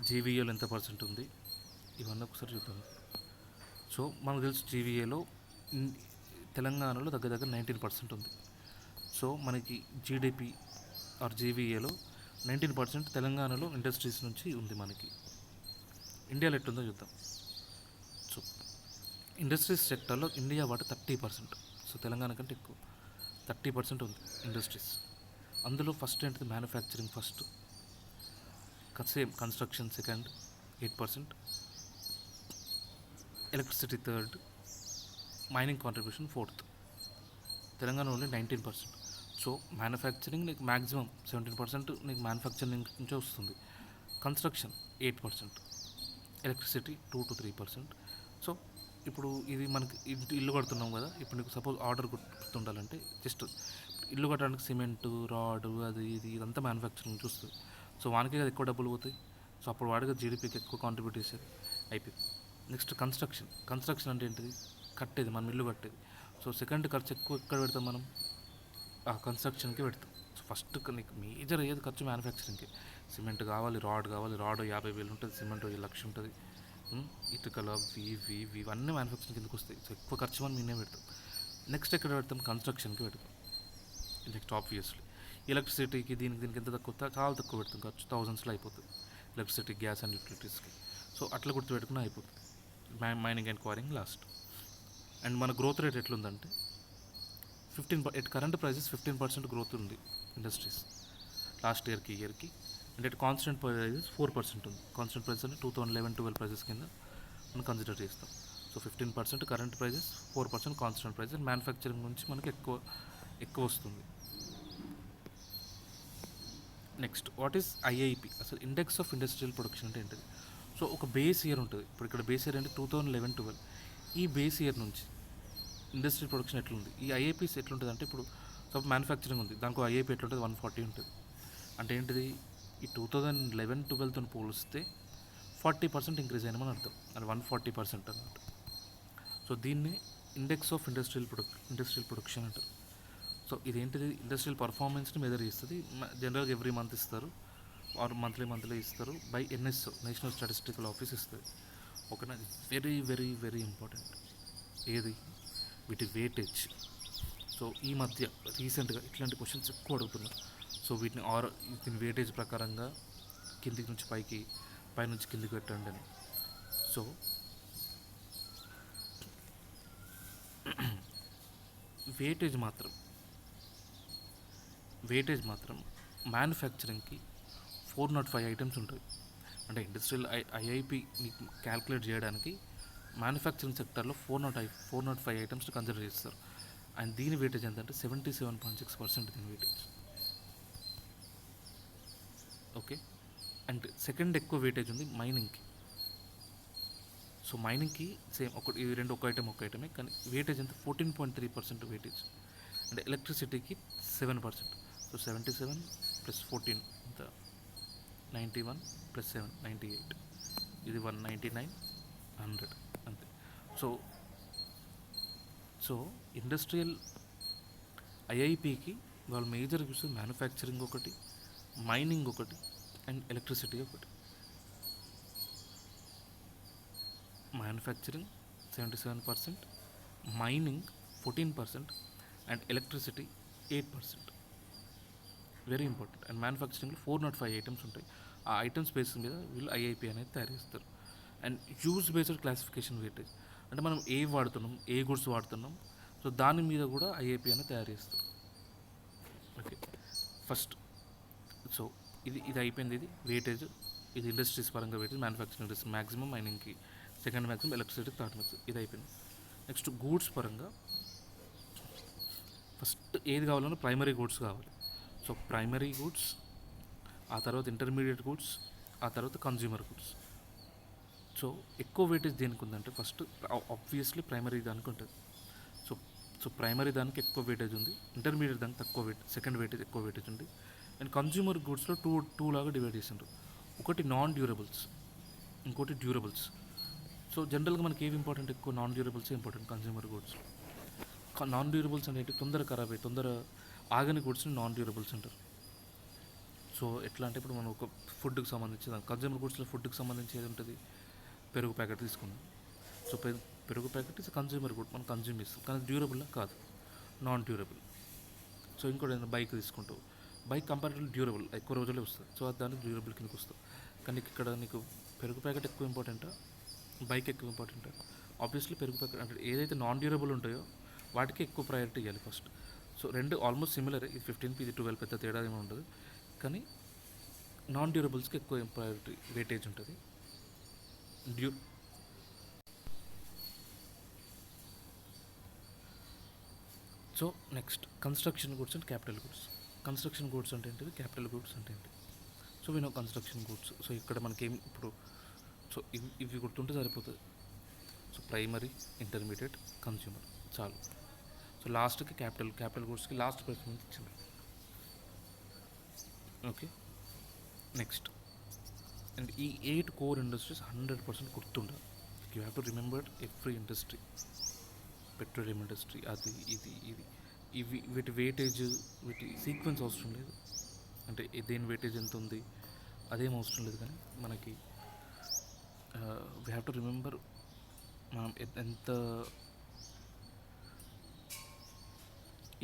జీవీఏలో ఎంత పర్సెంట్ ఉంది, ఇవన్నీ ఒకసారి చూద్దాం. సో మనకు తెలుసు జీవీఏలో తెలంగాణలో దగ్గర 19% ఉంది. సో మనకి జీడిపి ఆర్ జీవీఏలో 19% తెలంగాణలో ఇండస్ట్రీస్ నుంచి ఉంది. మనకి ఇండియాలో ఎట్లుందో చూద్దాం. సో ఇండస్ట్రీస్ సెక్టర్లో ఇండియా వాట 30%. సో తెలంగాణ కంటే ఎక్కువ 30% ఉంది ఇండస్ట్రీస్. అందులో ఫస్ట్ ఏంటిది, manufacturing first, same construction second 8%, electricity third, mining contribution fourth. Telangana only 19%. So manufacturing నీకు మ్యాక్సిమం 17% నీకు మ్యానుఫ్యాక్చరింగ్ నుంచే వస్తుంది. Construction 8%, electricity 2 to 3%. సో ఇప్పుడు ఇది మనకి ఇల్లు కడుతున్నాం కదా, ఇప్పుడు నీకు సపోజ్ ఆర్డర్ గుర్తుండాలంటే జస్ట్ ఇల్లు కట్టడానికి సిమెంటు, రాడ్, అది ఇదంతా మ్యానుఫ్యాక్చరింగ్ చూస్తుంది. సో వానికి కదా ఎక్కువ డబ్బులు పోతాయి. సో అప్పుడు వాడిగా జీడిపికి ఎక్కువ కాంట్రిబ్యూట్ చేసేది అయిపోయింది. నెక్స్ట్ కన్స్ట్రక్షన్ అంటే ఏంటిది, కట్టేది, మనం ఇల్లు కట్టేది. సో సెకండ్ ఖర్చు ఎక్కువ ఎక్కడ పెడతాం మనం, ఆ కన్స్ట్రక్షన్కి పెడతాం. సో ఫస్ట్ నీకు మేజర్ అయ్యేది ఖర్చు మ్యానుఫ్యాక్చరింగ్కి. సిమెంట్ కావాలి, రాడ్ 50,000 ఉంటుంది, సిమెంట్ 1,00,000 ఉంటుంది, ఇటుకలు ఇవన్నీ మ్యానుఫ్యాక్చరింగ్ కిందకి వస్తాయి. సో ఎక్కువ ఖర్చు మనం నేనే పెడతాం. నెక్స్ట్ ఎక్కడ పెడతాం, కన్స్ట్రక్షన్కి పెడతాం. నెక్స్ట్ ఆబ్వియస్లీ ఎలక్ట్రిసిటీకి దీనికి ఎంత తక్కువ, చాలా తక్కువ పెడతాం ఖర్చు, thousandsలో అయిపోతుంది ఎలక్ట్రిసిటీ, గ్యాస్ అండ్ యూటిలిటీస్కి. సో అట్లా గుర్తుపెట్టుకుని అయిపోతుంది. Mining and quarrying last. And మన గ్రోత్ రేట్ ఎట్లుందంటే 15 కరెంట్ ప్రైజెస్ 15% గ్రోత్ ఉంది ఇండస్ట్రీస్ లాస్ట్ ఇయర్కి. అంటే కాన్స్టెంట్ ప్రైజెస్ 4% ఉంది. కాన్స్టెంట్ ప్రైజెస్ అంటే 2011-12 ప్రైజెస్ కింద మనం కన్సిడర్ చేస్తాం. So 15% current prices, 4% constant prices. Manufacturing నుంచి మనకి ఎక్కువ వస్తుంది. నెక్స్ట్ వాట్ ఈస్ ఐఐపి, అసలు ఇండెక్స్ ఆఫ్ ఇండస్ట్రియల్ ప్రొడక్షన్ అంటే ఏంటిది? సో ఒక బేస్ ఇయర్ ఉంటుంది. ఇప్పుడు ఇక్కడ బేస్ ఇయర్ అంటే 2011-12. ఈ బేస్ ఇయర్ నుంచి ఇండస్ట్రియల్ ప్రొడక్షన్ ఎట్లుంది, ఈ ఐఐపీస్ ఎట్లుంటుంది అంటే, ఇప్పుడు సపోజ్ మ్యానుఫ్యాక్చరింగ్ ఉంది, దానికి ఐఐపీ ఎట్లుంటుంది, 140 ఉంటుంది. అంటే ఏంటిది, ఈ 2011-12తో పోలిస్తే 40% ఇంక్రీజ్ అయినామని అర్థం. అది 140% అన్నమాట. సో దీన్ని ఇండెక్స్ ఆఫ్ ఇండస్ట్రియల్ ప్రొడక్షన్ అంటారు. సో ఇదేంటిది, ఇండస్ట్రియల్ పర్ఫార్మెన్స్ని మెజర్ చేస్తుంది. జనరల్గా ఎవ్రీ మంత్ ఇస్తారు, ఆర్ మంత్లీ ఇస్తారు. By NSO, national statistical office ఇస్తుంది. ఓకేనా, వెరీ వెరీ వెరీ ఇంపార్టెంట్. ఏది, వీటి వెయిటేజ్. సో ఈ మధ్య రీసెంట్గా ఇట్లాంటి క్వశ్చన్స్ ఎక్కువ అడుగుతున్నారు. సో వీటిని దీని వెయిటేజ్ ప్రకారంగా కిందికి నుంచి పైకి, పైనుంచి కిందికి పెట్టండి అని. సో వెయిటేజ్ మాత్రం మ్యానుఫ్యాక్చరింగ్కి 405 ఐటమ్స్ ఉంటాయి. అంటే ఇండస్ట్రియల్ ఐఐపి మీకు క్యాల్కులేట్ చేయడానికి మ్యానుఫ్యాక్చరింగ్ సెక్టర్లో 405 ఐటమ్స్ని కన్సిడర్ చేస్తారు. అండ్ దీని వెయిటేజ్ ఎంత అంటే 77.6% దీని వెయిటేజ్. ఓకే, అండ్ సెకండ్ ఎక్కువ వెయిటేజ్ ఉంది మైనింగ్కి. సో మైనింగ్కి సేమ్ ఇవి రెండు ఒక ఐటమే, కానీ వెయిటేజ్ ఎంత 14.3% వెయిటేజ్. అంటే ఎలక్ట్రిసిటీకి 7%. సో 77 + 14 ఎంత, 91 + 7 98. ఇది 199, 100 అంతే. సో ఇండస్ట్రియల్ ఐఐపికి వాళ్ళు మేజర్ చూస్తే మ్యానుఫ్యాక్చరింగ్ ఒకటి, మైనింగ్ ఒకటి, అండ్ ఎలక్ట్రిసిటీ ఒకటి. Manufacturing 77%, mining 14%, and electricity 8%. Very important. And మ్యానుఫ్యాక్చరింగ్లో 405 ఐటమ్స్ ఉంటాయి. ఆ ఐటమ్స్ బేస్ మీద వీళ్ళు ఐఐపి అనేది తయారు చేస్తారు. And use based classification weightage, అంటే మనం ఏ వాడుతున్నాం, ఏ గుడ్స్ వాడుతున్నాం, సో దాని మీద కూడా ఐఐపి అనేది తయారు చేస్తారు. ఓకే, ఫస్ట్ సో ఇది అయిపోయింది. ఇది వెయిటేజ్. ఇది ఇండస్ట్రీస్ పరంగా వెయిటేజ్, మ్యానుఫ్యాక్చరింగ్ ఇండస్ట్రీ మ్యాక్సిమం, మైనింగ్కి second maximum, electricity third maximum. ఇది అయిపోయింది. నెక్స్ట్ గూడ్స్ పరంగా ఫస్ట్ ఏది కావాలన్నా ప్రైమరీ గూడ్స్ కావాలి. సో ప్రైమరీ గూడ్స్, ఆ తర్వాత ఇంటర్మీడియట్ గూడ్స్, ఆ తర్వాత కన్జ్యూమర్ గూడ్స్. సో ఎక్కువ వెయిటేజ్ దేనికి ఉందంటే ఫస్ట్ ఆబ్వియస్లీ ప్రైమరీ దానికి ఉంటుంది. సో ప్రైమరీ దానికి ఎక్కువ వెయిటేజ్ ఉంది, ఇంటర్మీడియట్ దానికి తక్కువ సెకండ్ వెయిటేజ్ ఎక్కువ వెయిటేజ్ ఉంది. అండ్ కన్జ్యూమర్ గూడ్స్లో టూ లాగా డివైడ్ చేసిండ్రు. ఒకటి నాన్ డ్యూరబుల్స్, ఇంకోటి డ్యూరబుల్స్. సో జనరల్గా మనకి ఏవి ఇంపార్టెంట్, ఎక్కువ non durables important consumer goods. Non durables అంటే తొందర ఖరాబ్ అయ్యి తొందర ఆగని గూడ్స్ని నాన్ డ్యూరబుల్స్ అంటారు. సో ఎట్లా అంటే ఇప్పుడు మనం ఒక ఫుడ్కి సంబంధించి, కన్జ్యూమర్ గూడ్స్లో ఫుడ్కి సంబంధించి ఏది ఉంటుంది, పెరుగు ప్యాకెట్ తీసుకుందాం. సో పెరుగు ప్యాకెట్ ఇస్ కన్జ్యూమర్ గుడ్, మనం కన్జ్యూమ్ చేస్తాం, కానీ డ్యూరబుల్ కాదు, నాన్ డ్యూరబుల్. సో ఇంకోటి ఏదైనా బైక్ తీసుకుంటావు, బైక్ కంపారిటివ్లీ డ్యూరబుల్, ఎక్కువ రోజులే వస్తుంది. సో అది దానికి డ్యూరబుల్ కిందకి వస్తుంది. కానీ ఇక్కడ నీకు పెరుగు ప్యాకెట్ ఎక్కువ ఇంపార్టెంటా, బైక్ ఎక్కువ ఇంపార్టెంటా? ఆబ్వియస్లీ పెరుగు ప్యాకెట్. అంటే ఏదైతే నాన్ డ్యూరబుల్ ఉంటాయో వాటికి ఎక్కువ ప్రయారిటీ ఇవ్వాలి ఫస్ట్. సో రెండు ఆల్మోస్ట్ సిమిలర్, ఇది 15, ఇది 12, పెద్ద తేడా ఏమి ఉండదు. కానీ నాన్ డ్యూరబుల్స్కి ఎక్కువ ప్రయారిటీ వెయిటేజ్ ఉంటుంది. So next construction goods and capital goods. Construction goods అంటే ఏంటిది, క్యాపిటల్ గూడ్స్ అంటే ఏంటి? సో వినో కన్స్ట్రక్షన్ గూడ్స్. సో ఇక్కడ మనకేం ఇప్పుడు, సో ఇవి గుర్తుంటే సరిపోతుంది. సో ప్రైమరీ, ఇంటర్మీడియట్, కన్స్యూమర్, చాలు. సో లాస్ట్కి క్యాపిటల్ గూడ్స్కి లాస్ట్ ప్రిఫరెన్స్ ఇచ్చింది. Okay, next. అండ్ ఈ 8 కోర్ ఇండస్ట్రీస్ 100% గుర్తుండాలి. You have to remember every industry. Petroleum industry, అది ఇది వీటి వెయిటేజ్, వీటి సీక్వెన్స్ అవసరం లేదు. అంటే దేని వెయిటేజ్ ఎంత ఉంది అదేం అవసరం లేదు. కానీ మనకి వీ హ్యావ్ టు రిమెంబర్ మనం ఎంత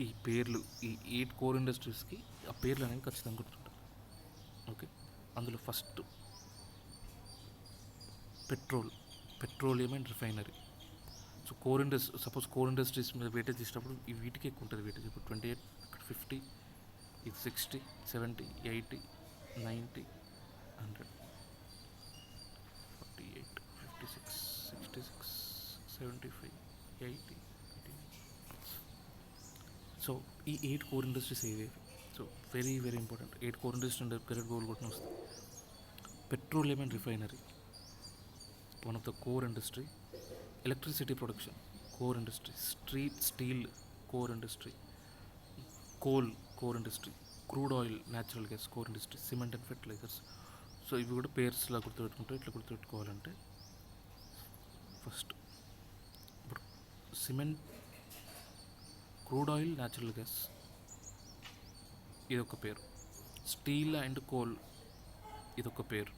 ఈ పేర్లు, ఈ 8 కోర్ ఇండస్ట్రీస్కి ఆ పేర్లు అనేవి ఖచ్చితంగా గుర్తుంటాయి. ఓకే, అందులో first petroleum and refinery. So suppose core industries మీద వెయిటేజ్ ఇచ్చినప్పుడు ఈ వీటికి ఎక్కువ ఉంటుంది వెయిటేజ్. ఇప్పుడు 28, ఇక్కడ 50, ఇది 60, 70, 80, 90, 100, 48, 56, 66, 75, 80, 89. సో ఈ 8 కోర్ ఇండస్ట్రీస్ ఏవేవి? So very very important. 8 core industry అంటే క్రెడిట్ గోల్ కొట్టిన వస్తుంది. Petroleum and refinery, one of the core industry. Electricity production, core industry. Steel, core industry. Coal, core industry. Crude oil, natural gas, core industry. Cement and fertilisers. So ఇవి కూడా పేర్స్లా గుర్తుపెట్టుకుంటే ఇట్లా గుర్తుపెట్టుకోవాలంటే first ఇప్పుడు cement, crude oil, natural gas ఇదొక పేరు. Steel and coal ఇదొక పేరు.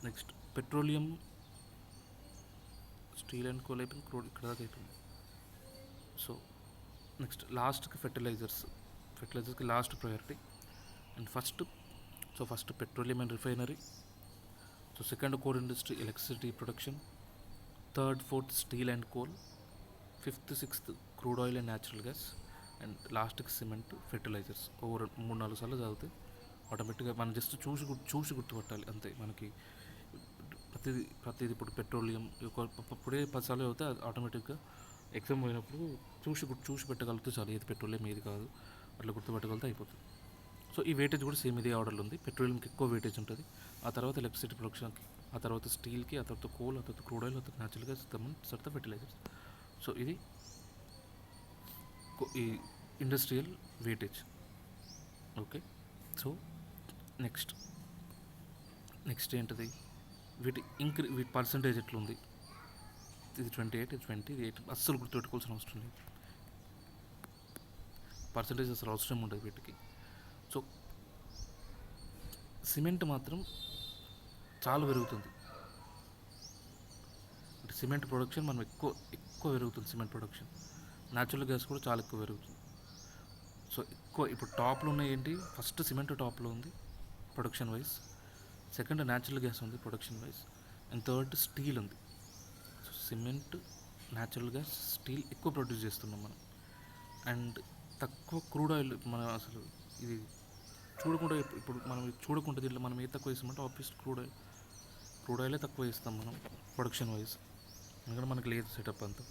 Next petroleum, steel and coal అయిపోయింది, క్రూడ్ ఇక్కడ దాకా అయిపోయింది. సో నెక్స్ట్ లాస్ట్కి ఫెర్టిలైజర్స్కి last priority. And first petroleum and refinery. So second core industry electricity production. Third fourth steel and coal. Fifth sixth crude oil and natural gas. And లాస్ట్కి cement, fertilisers. Over 3-4 సార్లు చదివితే ఆటోమేటిక్గా మనం just చూసి గుర్తుపట్టాలి అంతే. మనకి ప్రతిది ఇప్పుడు పెట్రోలియం ఇప్పుడే 10 సార్లు చదివితే ఆటోమేటిక్గా ఎగ్జామ్ పోయినప్పుడు చూసి పెట్టగలిగితే చాలు, ఏది పెట్రోలియం ఏది కాదు అట్లా గుర్తుపెట్టగలిగితే అయిపోతుంది. సో ఈ వెయిటేజ్ కూడా సేమ్ ఇదే ఆర్డర్లో ఉంది. పెట్రోలియంకి ఎక్కువ వెయిటేజ్ ఉంటుంది, ఆ తర్వాత ఎలక్ట్రిసిటీ ప్రొడక్షన్కి, ఆ తర్వాత స్టీల్కి, ఆ తర్వాత కోల్, ఆ తర్వాత క్రూడ్ ఆయిల్, ఆ తర్వాత న్యాచురల్ గ్యాస్, తర్వాత ఫెర్టిలైజర్స్. సో ఇది ఈ industrial weightage. Okay. So next ఏంటిది, వీటి పర్సంటేజ్ ఎట్లుంది. ఇది 28, ఇది 20, ఇది 8. అస్సలు గుర్తుపెట్టుకోవాల్సిన అవసరం లేదు, పర్సంటేజ్ అసలు అవసరం ఉండదు వీటికి. సో సిమెంట్ మాత్రం చాలా పెరుగుతుంది. అంటే సిమెంట్ ప్రొడక్షన్ మనం ఎక్కువ పెరుగుతుంది సిమెంట్ ప్రొడక్షన్. న్యాచురల్ గ్యాస్ కూడా చాలా ఎక్కువ పెరుగుతుంది. సో ఎక్కువ ఇప్పుడు టాప్లో ఉన్నాయి ఏంటి, ఫస్ట్ సిమెంట్ టాప్లో ఉంది production wise, second natural gas ఉంది production wise, and third steel ఉంది. So cement, natural gas, steel ఎక్కువ ప్రొడ్యూస్ చేస్తున్నాం మనం. అండ్ తక్కువ క్రూడ్ ఆయిల్. మనం అసలు ఇది చూడకుండా దీంట్లో మనం ఏ తక్కువ వేస్తామంటే ఆబ్వియస్ క్రూడ్ ఆయిలే తక్కువ వేస్తాం మనం ప్రొడక్షన్ వైజ్, ఎందుకంటే మనకి లేదు సెటప్ అంతా.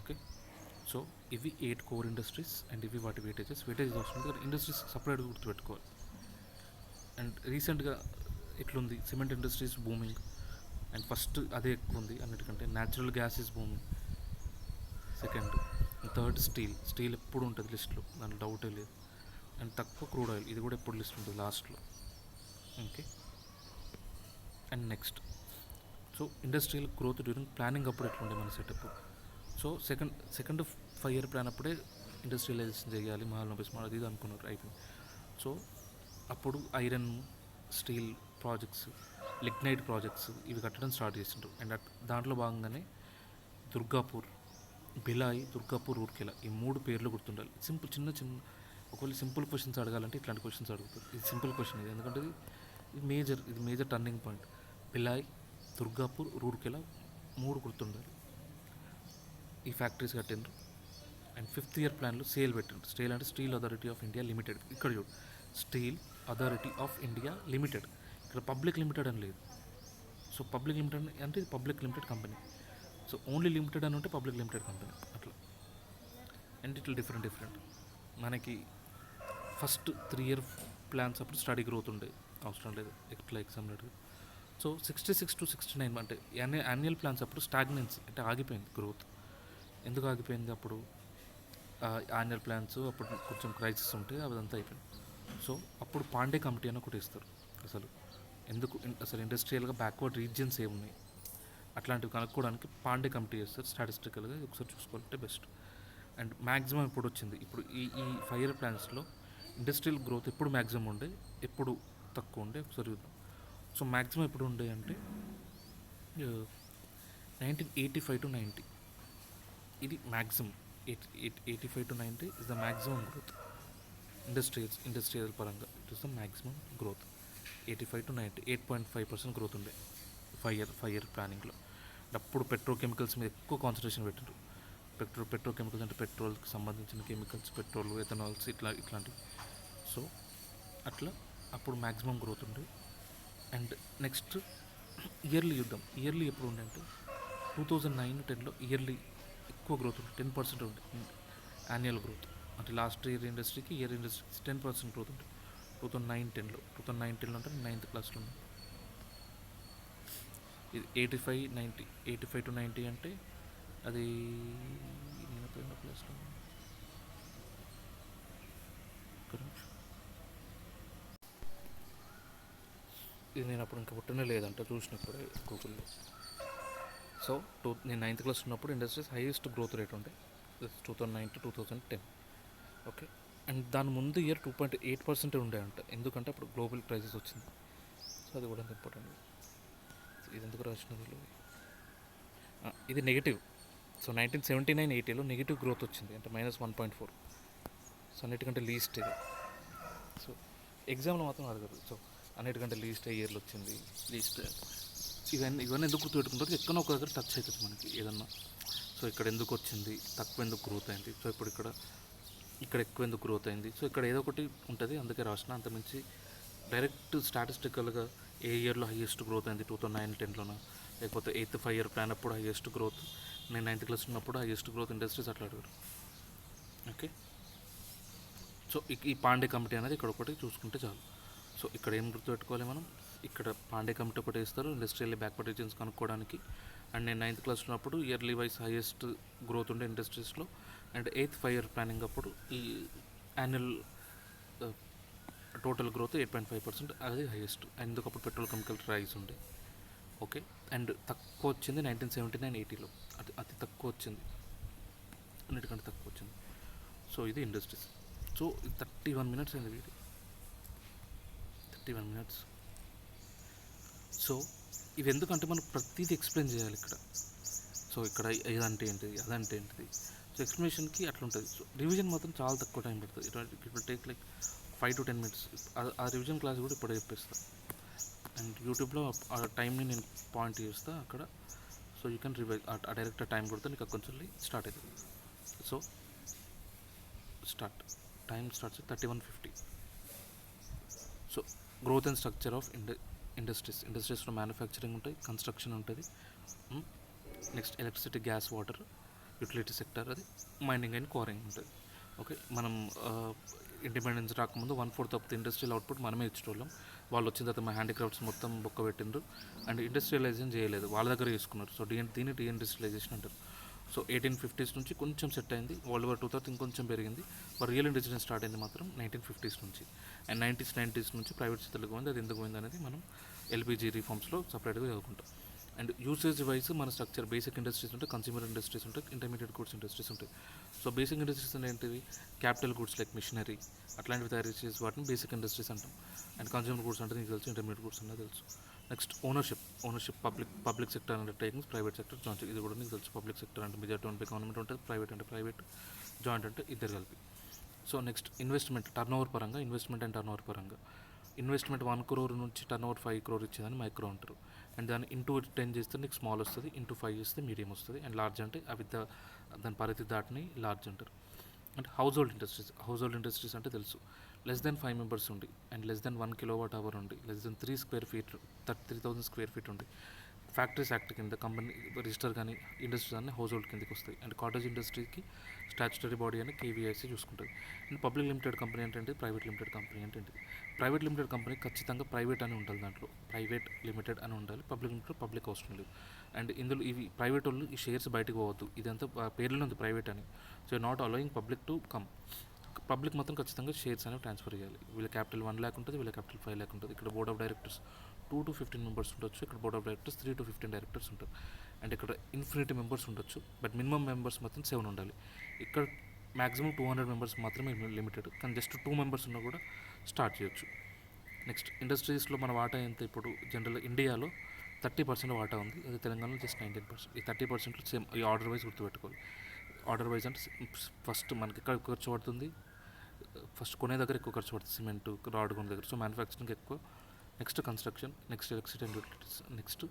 ఓకే. సో ఇవి 8 కోర్ ఇండస్ట్రీస్ అండ్ ఇవి వాటి వెయిటేజ్ వస్తుంది. కానీ ఇండస్ట్రీస్ సపరేట్గా గుర్తుపెట్టుకోవాలి. అండ్ రీసెంట్గా ఎట్లుంది, cement industries booming, and first అదే ఎక్కువ ఉంది అన్నిటికంటే. Natural gas is booming second, third steel ఎప్పుడు ఉంటుంది లిస్ట్లో, దాంట్లో డౌటే లేదు. అండ్ తక్కువ క్రూడ్ ఆయిల్, ఇది కూడా ఎప్పుడు లిస్ట్ ఉంటుంది లాస్ట్లో. Okay. And next so industrial growth during planning అప్పుడు ఎట్లుండే మన setup. So second 5 year plan అప్పుడే ఇండస్ట్రియలైజేషన్ చేయాలి, మహాలనోబిస్ మోడల్ ఇది అనుకున్నారు, అయిపోయింది. సో అప్పుడు iron, steel projects, lignite projects ఇవి కట్టడం స్టార్ట్ చేసిండ్రు. అండ్ దాంట్లో భాగంగానే దుర్గాపూర్, భిలాయి, దుర్గాపూర్, రూర్కెలా ఈ 3 పేర్లు గుర్తుండాలి. చిన్న ఒకవేళ సింపుల్ క్వశ్చన్స్ అడగాలంటే ఇట్లాంటి క్వశ్చన్స్ అడుగుతారు. ఇది సింపుల్ క్వశ్చన్ ఇది, ఎందుకంటే ఇది major turning point. Bhilai, Durgapur, Rourkela 3 గుర్తుండాలి. ఈ ఫ్యాక్టరీస్ కట్టిండ్రు. అండ్ 5th year ప్లాన్లో సేల్ పెట్టిండ్రు. స్టీల్ అంటే steel authority of India limited. ఇక్కడ చూడు, steel authority of India limited, ఇక్కడ పబ్లిక్ లిమిటెడ్ అని లేదు. సో పబ్లిక్ లిమిటెడ్ అంటే ఇది public limited company. So only limited అని ఉంటే పబ్లిక్ లిమిటెడ్ కంపెనీ అట్లా. అండ్ ఇట్లా డిఫరెంట్ మనకి ఫస్ట్ 3 year ప్లాన్స్ అప్పుడు స్టడీ గ్రోత్ ఉండే, అవసరం లేదు ఎట్లా ఎగ్జామ్ లేదు. సో 66 to 69 అంటే యాన్యువల్ ప్లాన్స్ అప్పుడు స్టాగ్నెన్సీ అంటే ఆగిపోయింది గ్రోత్. ఎందుకు ఆగిపోయింది అప్పుడు, యాన్యువల్ ప్లాన్స్ అప్పుడు కొంచెం క్రైసిస్ ఉంటే అదంతా అయిపోయింది. సో అప్పుడు పాండే కమిటీ అని ఒకటి ఇస్తారు. అసలు ఇండస్ట్రియల్గా బ్యాక్వర్డ్ రీజియన్స్ ఏమున్నాయి అట్లాంటివి కనుక్కోవడానికి పాండే కమిటీ చేస్తారు. స్టాటిస్టికల్గా ఒకసారి చూసుకోవాలంటే బెస్ట్. అండ్ మ్యాక్సిమం ఎప్పుడు వచ్చింది, ఇప్పుడు ఈ 5 year ప్లాన్స్లో ఇండస్ట్రియల్ గ్రోత్ ఎప్పుడు మ్యాక్సిమం ఉండే, ఎప్పుడు తక్కువ ఉండే ఒకసారి చూద్దాం. సో మ్యాక్సిమం ఎప్పుడు ఉండే అంటే 1985 to 90 ఇది maximum. 85 to 90 is the maximum growth industrial పరంగా. It is the maximum growth. 85 to 90 8.5% growth ఉండే 5 year ప్లానింగ్లో. అప్పుడు పెట్రోకెమికల్స్ మీద ఎక్కువ కాన్సన్ట్రేషన్ పెట్టారు. పెట్రోకెమికల్స్ అంటే పెట్రోల్కి సంబంధించిన కెమికల్స్, పెట్రోల్, ఎథనాల్స్ ఇట్లాంటివి. సో అట్లా అప్పుడు మ్యాక్సిమం గ్రోత్ ఉండే. అండ్ నెక్స్ట్ ఇయర్లీ చూద్దాం. ఇయర్లీ ఎప్పుడు ఉండే అంటే 2009-10లో ఇయర్లీ ఎక్కువ గ్రోత్ ఉంటుంది. 10% ఉంటుంది యాన్యువల్ గ్రోత్. అంటే లాస్ట్ ఇయర్ ఇండస్ట్రీకి 10% గ్రోత్ ఉంటుంది 2009-10లో. 2009-10 అంటే 9th classలో ఉంది. ఇది 85 to 90 అంటే అది నేను ఎప్పుడైనా క్లాస్లో ఇది నేను అప్పుడు ఇంకా పుట్టనే లేదంట చూసినప్పుడే గూగుల్లో. సో నేను 9th క్లాస్ ఉన్నప్పుడు ఇండస్ట్రీస్ హైయెస్ట్ గ్రోత్ రేట్ ఉండే 2009 to 2010. ఓకే. అండ్ దాని ముందు ఇయర్ 2.8% ఉండే అంట, ఎందుకంటే అప్పుడు గ్లోబల్ క్రైసిస్ వచ్చింది. సో అది కూడా ఇంపార్టెంట్. ఇది ఎందుకు రాసినది ఇది నెగిటివ్. సో 1979-80లో నెగిటివ్ గ్రోత్ వచ్చింది, అంటే -1.4. సో అన్నిటికంటే లీస్ట్ ఇది. సో ఎగ్జామ్లో మాత్రం అడగదు. సో అన్నిటికంటే లీస్ట్ ఇయర్లో వచ్చింది, లీస్ట్. ఇవన్నీ ఎందుకు గుర్తుపెట్టుకుంటారు, ఎక్కడో ఒక దగ్గర టచ్ అవుతుంది మనకి ఏదన్నా. సో ఇక్కడ ఎందుకు వచ్చింది, తక్కువ ఎందుకు గ్రోత్ అయింది, సో ఇప్పుడు ఇక్కడ ఎక్కువ ఎందుకు గ్రోత్ అయింది, సో ఇక్కడ ఏదో ఒకటి ఉంటుంది, అందుకే రాసిన. అంతమించి డైరెక్ట్ స్టాటిస్టికల్గా ఏ ఇయర్లో హైయెస్ట్ గ్రోత్ అయింది 2009-10లోనా, లేకపోతే 8th 5-year ప్లాన్ అప్పుడు హైయెస్ట్ గ్రోత్, నేను 9th క్లాస్ ఉన్నప్పుడు హైయెస్ట్ గ్రోత్ ఇండస్ట్రీస్ అట్లా అడిగారు. ఓకే. సో ఈ పాండే కమిటీ అనేది ఇక్కడ ఒకటి చూసుకుంటే చాలు. సో ఇక్కడ ఏం గుర్తుపెట్టుకోవాలి మనం, ఇక్కడ పాండే కమిటీ ఒకటి వేస్తారు ఇండస్ట్రియల్ బ్యాక్వర్డ్ రీజన్స్ కనుక్కోవడానికి. అండ్ నేను 9th క్లాస్ ఉన్నప్పుడు ఇయర్లీ వైజ్ హైయెస్ట్ గ్రోత్ ఉండే ఇండస్ట్రీస్లో. అండ్ 8th 5-year ప్లానింగ్ అప్పుడు ఈ యాన్యువల్ టోటల్ గ్రోత్ 8.5%, అది హైయెస్ట్. ఎందుకు అప్పుడు పెట్రోల్ కెమికల్ రైస్ ఉండే. ఓకే. అండ్ తక్కువ వచ్చింది 1979-80లో, అది అతి తక్కువ వచ్చింది, అన్నిటికంటే తక్కువ వచ్చింది. సో ఇది ఇండస్ట్రీస్. సో 31 minutes అయింది వీడియో, 31 minutes. సో ఇవి ఎందుకంటే మనం ప్రతిదీ ఎక్స్ప్లెయిన్ చేయాలి ఇక్కడ. సో ఇక్కడ ఇదంటే ఏంటిది, అదంటే ఏంటిది, సో ఎక్స్ప్లెనేషన్కి అట్లా ఉంటుంది. సో రివిజన్ మాత్రం చాలా తక్కువ టైం పడుతుంది, it will take like 5 to 10 minutes. ఆ రివిజన్ క్లాస్ కూడా ఇప్పుడు చెప్పేస్తాను. అండ్ యూట్యూబ్లో ఆ టైంని నేను పాయింట్ చేస్తా అక్కడ. సో యూ కెన్ రివైజ్ ఆ డైరెక్ట్ టైం కొడితే నీకు కొంచెం స్టార్ట్ అవుతుంది. So time starts 31:50. So growth and structure of ఇండస్ట్రీస్లో మ్యానుఫ్యాక్చరింగ్ ఉంటుంది, కన్స్ట్రక్షన్ ఉంటుంది, next electricity, gas, water, utility sector, అది మైనింగ్ అండ్ క్వారింగ్ ఉంటుంది. ఓకే. మనం ఇండిపెండెన్స్ రాకముందు 1/4 ఆఫ్ ది ఇండస్ట్రియల్ అవుట్పుట్ మనమే ఇచ్చేటోళ్ళం. వాళ్ళు వచ్చిన తర్వాత మా హ్యాండిక్రాఫ్ట్స్ మొత్తం బొక్క పెట్టిండ్రు అండ్ ఇండస్ట్రియలైజేషన్ చేయలేదు, వాళ్ళ దగ్గర చేసుకున్నారు. సో దీన్ని డీఇండస్ట్రియలైజేషన్ అంటారు. సో 1850s నుంచి కొంచెం సెట్ అయింది, World War II తర్వాత ఇంకొంచెం పెరిగింది. రియల్ ఇండస్ట్రియల్ స్టార్ట్ అయింది మాత్రం 1950s నుంచి. అండ్ 90s నుంచి ప్రైవేట్ చేతులకు పోయింది. అది ఎందుకు పోయింది అనేది మనం ఎల్పిజి రిఫార్మ్స్లో సపరేట్గా చదువుకుంటాం. అండ్ యూసేజ్ వైజ్ మన స్ట్రక్చర్ బేసిక్ ఇండస్ట్రీస్ ఉంటాయి, కన్స్యూమర్ ఇండస్ట్రీస్ ఉంటాయి, ఇంటర్మీడియట్ గూడ్స్ ఇండస్ట్రీస్ ఉంటాయి. సో బేసిక్ ఇండస్ట్రీస్ ఏంటివి, క్యాపిటల్ గూడ్స్ లైక్ మిషనరీ అట్లాంటివి తయారు చేసే వాటిని బేసిక్ ఇండస్ట్రీస్ అంటాం. అండ్ కన్స్యూమర్ గూడ్స్ అంటే నీకు తెలుసు, ఇంటర్మీడియట్ గూడ్స్ అన్నది తెలుసు. Next ownership public sector undertakings, private sector joint, ఇది కూడా నీకు తెలుసు. పబ్లిక్ సెక్టర్ అంటే మెజారిటీ ఉంటే గవర్నమెంట్ ఉంటుంది, ప్రైవేట్ అంటే ప్రైవేట్, జాయింట్ అంటే ఇద్దరు కలిపి. So next investment and turn over పరంగా ఇన్వెస్ట్మెంట్ 1 crore నుంచి టర్న్ ఓవర్ 5 crore ఇచ్చేదాన్ని మైక్రో అంటారు. అండ్ దాన్ని ఇంటూ 10 చేస్తే నీకు స్మాల్ వస్తుంది, ఇంటూ 5 చేస్తే మీడియం వస్తుంది, అండ్ లార్జ్ అంటే అవి దాని పరిధి దాటిని లార్జ్ అంటారు. అండ్ హౌస్ హోల్డ్ ఇండస్ట్రీస్ అంటే తెలుసు, లెస్ దెన్ 5 members ఉండి, అండ్ లెస్ దెన్ 1 kilowatt-hour ఉండి, less than 3 square feet 3,000 square feet ఉండి, ఫ్యాక్టరీస్ యాక్ట్ కింద కంపెనీ రిజిస్టర్ కానీ ఇండస్ట్రీస్ అన్నీ హౌస్ హోల్డ్ కిందకి వస్తాయి. అండ్ కాటేజ్ ఇండస్ట్రీకి స్టాచ్యుటరీ బాడీ అని కేవీఐసీ చూసుకుంటుంది. అండ్ పబ్లిక్ లిమిటెడ్ కంపెనీ అంటే ప్రైవేట్ లిమిటెడ్ కంపెనీ అంటే ప్రైవేట్ లిమిటెడ్ కంపెనీ ఖచ్చితంగా ప్రైవేట్ అని ఉండాలి, దాంట్లో ప్రైవేట్ లిమిటెడ్ అని ఉండాలి, పబ్లిక్ లిమిటెడ్ పబ్లిక్ అవసరం లేదు. అండ్ ఇందులో ఇవి ప్రైవేట్ వాళ్ళు ఈ షేర్స్ బయటకు పోవద్దు, ఇదంతా పేర్లోనే ఉంది ప్రైవేట్ అని. So not allowing public to come. Public మాత్రం ఖచ్చితంగా షేర్స్ అనేవి ట్రాన్స్ఫర్ చేయాలి. వీళ్ళ క్యాపిటల్ 1 lakh ఉంటుంది, వీళ్ళ క్యాపిటల్ 5 lakh ఉంటుంది. ఇక్కడ board of directors 2 to 15 members ఉండొచ్చు, ఇక్కడ board of directors 3 to 15 directors ఉంటారు. అండ్ ఇక్కడ ఇన్ఫినిటీ మెంబర్స్ ఉండొచ్చు, బట్ మినిమం మెంబర్స్ మాత్రం 7 ఉండాలి. ఇక్కడ మ్యాక్సిమం 200 members మాత్రమే లిమిటెడ్, కానీ జస్ట్ 2 members ఉన్నా కూడా స్టార్ట్ చేయొచ్చు. నెక్స్ట్ ఇండస్ట్రీస్లో మన వాటా ఎంత, ఇప్పుడు జనరల్ ఇండియాలో 30% వాటా ఉంది, అది తెలంగాణలో జస్ట్ 19%. ఈ 30% సేమ్ ఈ ఆర్డర్ వైజ్ గుర్తుపెట్టుకోవాలి. ఆర్డర్ వైజ్ అంటే ఫస్ట్ మనకి ఎక్కడ ఖర్చు పడుతుంది, ఫస్ట్ కొనే దగ్గర ఎక్కువ ఖర్చు పడుతుంది, సిమెంట్ రాడ్ కొనే దగ్గర. సో మ్యానుఫ్యాక్చరింగ్ ఎక్కువ, next construction, next electricity and utilities, next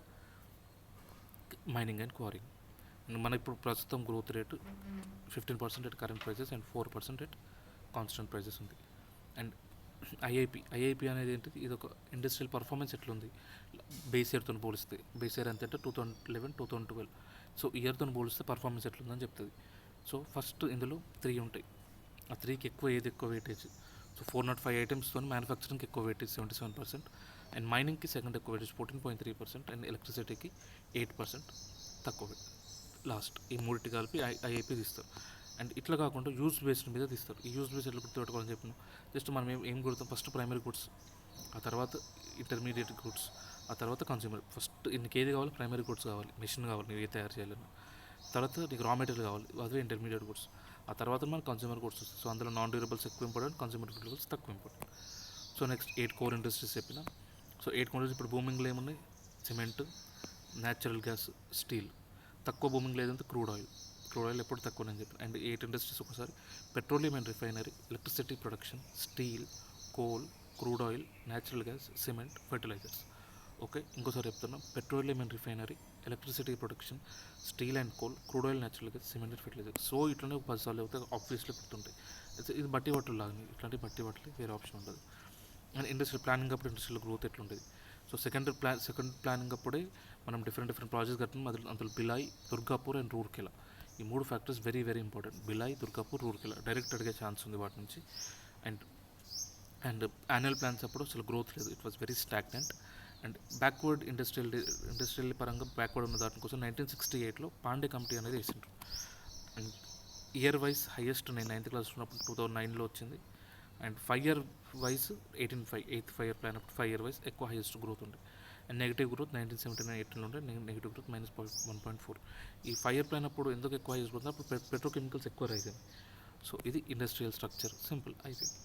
mining and quarrying. మన ఇప్పుడు ప్రస్తుతం growth rate 15% at current prices and 4% at constant prices ఉంది. అండ్ ఐఐపి అనేది ఏంటిది, ఇది ఒక ఇండస్ట్రియల్ పర్ఫార్మెన్స్ ఎట్లుంది బేస్ ఇయర్తో పోలిస్తే. బేస్ ఇయర్ ఎంత అంటే 2011-2012. సో ఇయర్తో పోలిస్తే పర్ఫార్మెన్స్ ఎట్లుందని చెప్తుంది. సో ఫస్ట్ ఇందులో 3 ఉంటాయి, ఆ 3కి ఏది ఎక్కువ వెయిటేజ్. సో 405 ఐటమ్స్తో మ్యానుఫ్యాక్చరింగ్కి ఎక్కువ వెయిటేజ్ 77%, అండ్ మైనింగ్కి సెకండ్ ఎక్కువ వెయిటేజ్ 14.3%, అండ్ ఎలక్ట్రిసిటీకి 8% తక్కువ లాస్ట్. ఈ మూడింటి కలిపి ఐఐపి తీస్తారు. అండ్ ఇట్లా కాకుండా యూజ్ బేస్డ్ మీద తీస్తారు. ఈ యూజ్ బేస్ ఎట్లా గుర్తుపెట్టుకోవాలని చెప్పిన జస్ట్ మనం ఏం గుర్తాం, ఫస్ట్ ప్రైమరీ గుడ్స్ ఆ తర్వాత ఇంటర్మీడియట్ గుడ్స్, ఆ తర్వాత కన్స్యూమర్. ఫస్ట్ నీకు ఏది కావాలి? ప్రైమరీ గుడ్స్ కావాలి, మెషిన్ కావాలి, నువ్వు ఏది తయారు చేయాలన్నా. తర్వాత నీకు రా మెటీరియల్ కావాలి, అదే ఇంటర్మీడియట్ గుడ్స్. ఆ తర్వాత మనకు కన్స్యూమర్ గుడ్స్ వస్తుంది. సో అందులో నాన్ డ్యూరబుల్స్ ఎక్కువ ఇంపార్టెంట్, కన్స్యూమర్ డ్యూరబుల్స్ తక్కువ important. So next 8 core industries చెప్పిన. సో 8 కోర్ ఇప్పుడు బూమింగ్లో ఏమున్నాయి? Cement, natural gas, steel. తక్కువ బూమింగ్ లేదంటే క్రూడ్ ఆయిల్. క్రూడ్ ఆయిల్ ఎప్పుడు తక్కువ నేను చెప్పిన. అండ్ 8 ఇండస్ట్రీస్ ఒకసారి: petroleum and refinery, electricity production, steel, coal, crude oil, natural gas, cement, fertilisers. Okay, ఇంకోసారి చెప్తున్నాం: petroleum and refinery, electricity production, steel and coal, crude oil, natural gas, cement and fertiliser. So ఇట్లనే ఒక 10 సార్లు అవుతాయి, obviously గుర్తుంటాయి. ఇది బట్టి బట్టలు లాగా, ఇట్లాంటి బట్టి బట్టలు వేరే ఆప్షన్ ఉండదు. అండ్ ఇండస్ట్రియల్ ప్లానింగ్ అప్పుడు ఇండస్ట్రియల్ గ్రోత్ ఎట్లుంటుంది? సో సెకండ్ ప్లానింగ్ అప్పుడే మనం డిఫరెంట్ ప్రాజెక్ట్స్ కట్టినాం. అందులో బిలాయ్, దుర్గాపూర్ అండ్ రూర్కెలా. ఈ 3 factors very very important. Bhilai, Durgapur, Rourkela direct అడిగే ఛాన్స్ ఉంది వాటి నుంచి. అండ్ అండ్ యాన్యువల్ ప్లాన్స్ అప్పుడు అసలు గ్రోత్ లేదు, it was very stagnant. And backward industrial పరంగా బ్యాక్వర్డ్ ఉన్న దాని కోసం 1968లో పాండే కమిటీ అనేది వేసిండ్రు. అండ్ ఇయర్ వైజ్ హైయెస్ట్ నేను 9th క్లాస్ ఉన్నప్పుడు 2009లో వచ్చింది. And 5 year wise 8th 5 year plan అప్పుడు 5 year వైజ్ ఎక్కువ హైయెస్ట్ గ్రోత్ ఉంది. అండ్ నెగిటివ్ గ్రోత్ 1979-18లో ఉండే నెగిటివ్ గ్రోత్ -1.4. ఈ 5 year ప్లాన్ అప్పుడు ఎందుకు ఎక్కువ హైయెస్ట్ గ్రోత్? అప్పుడు పెట్రోకెమికల్స్ ఎక్కువ రైజ్ అయింది. సో ఇది ఇండస్ట్రియల్ స్ట్రక్చర్, సింపుల్ అయిపోయింది.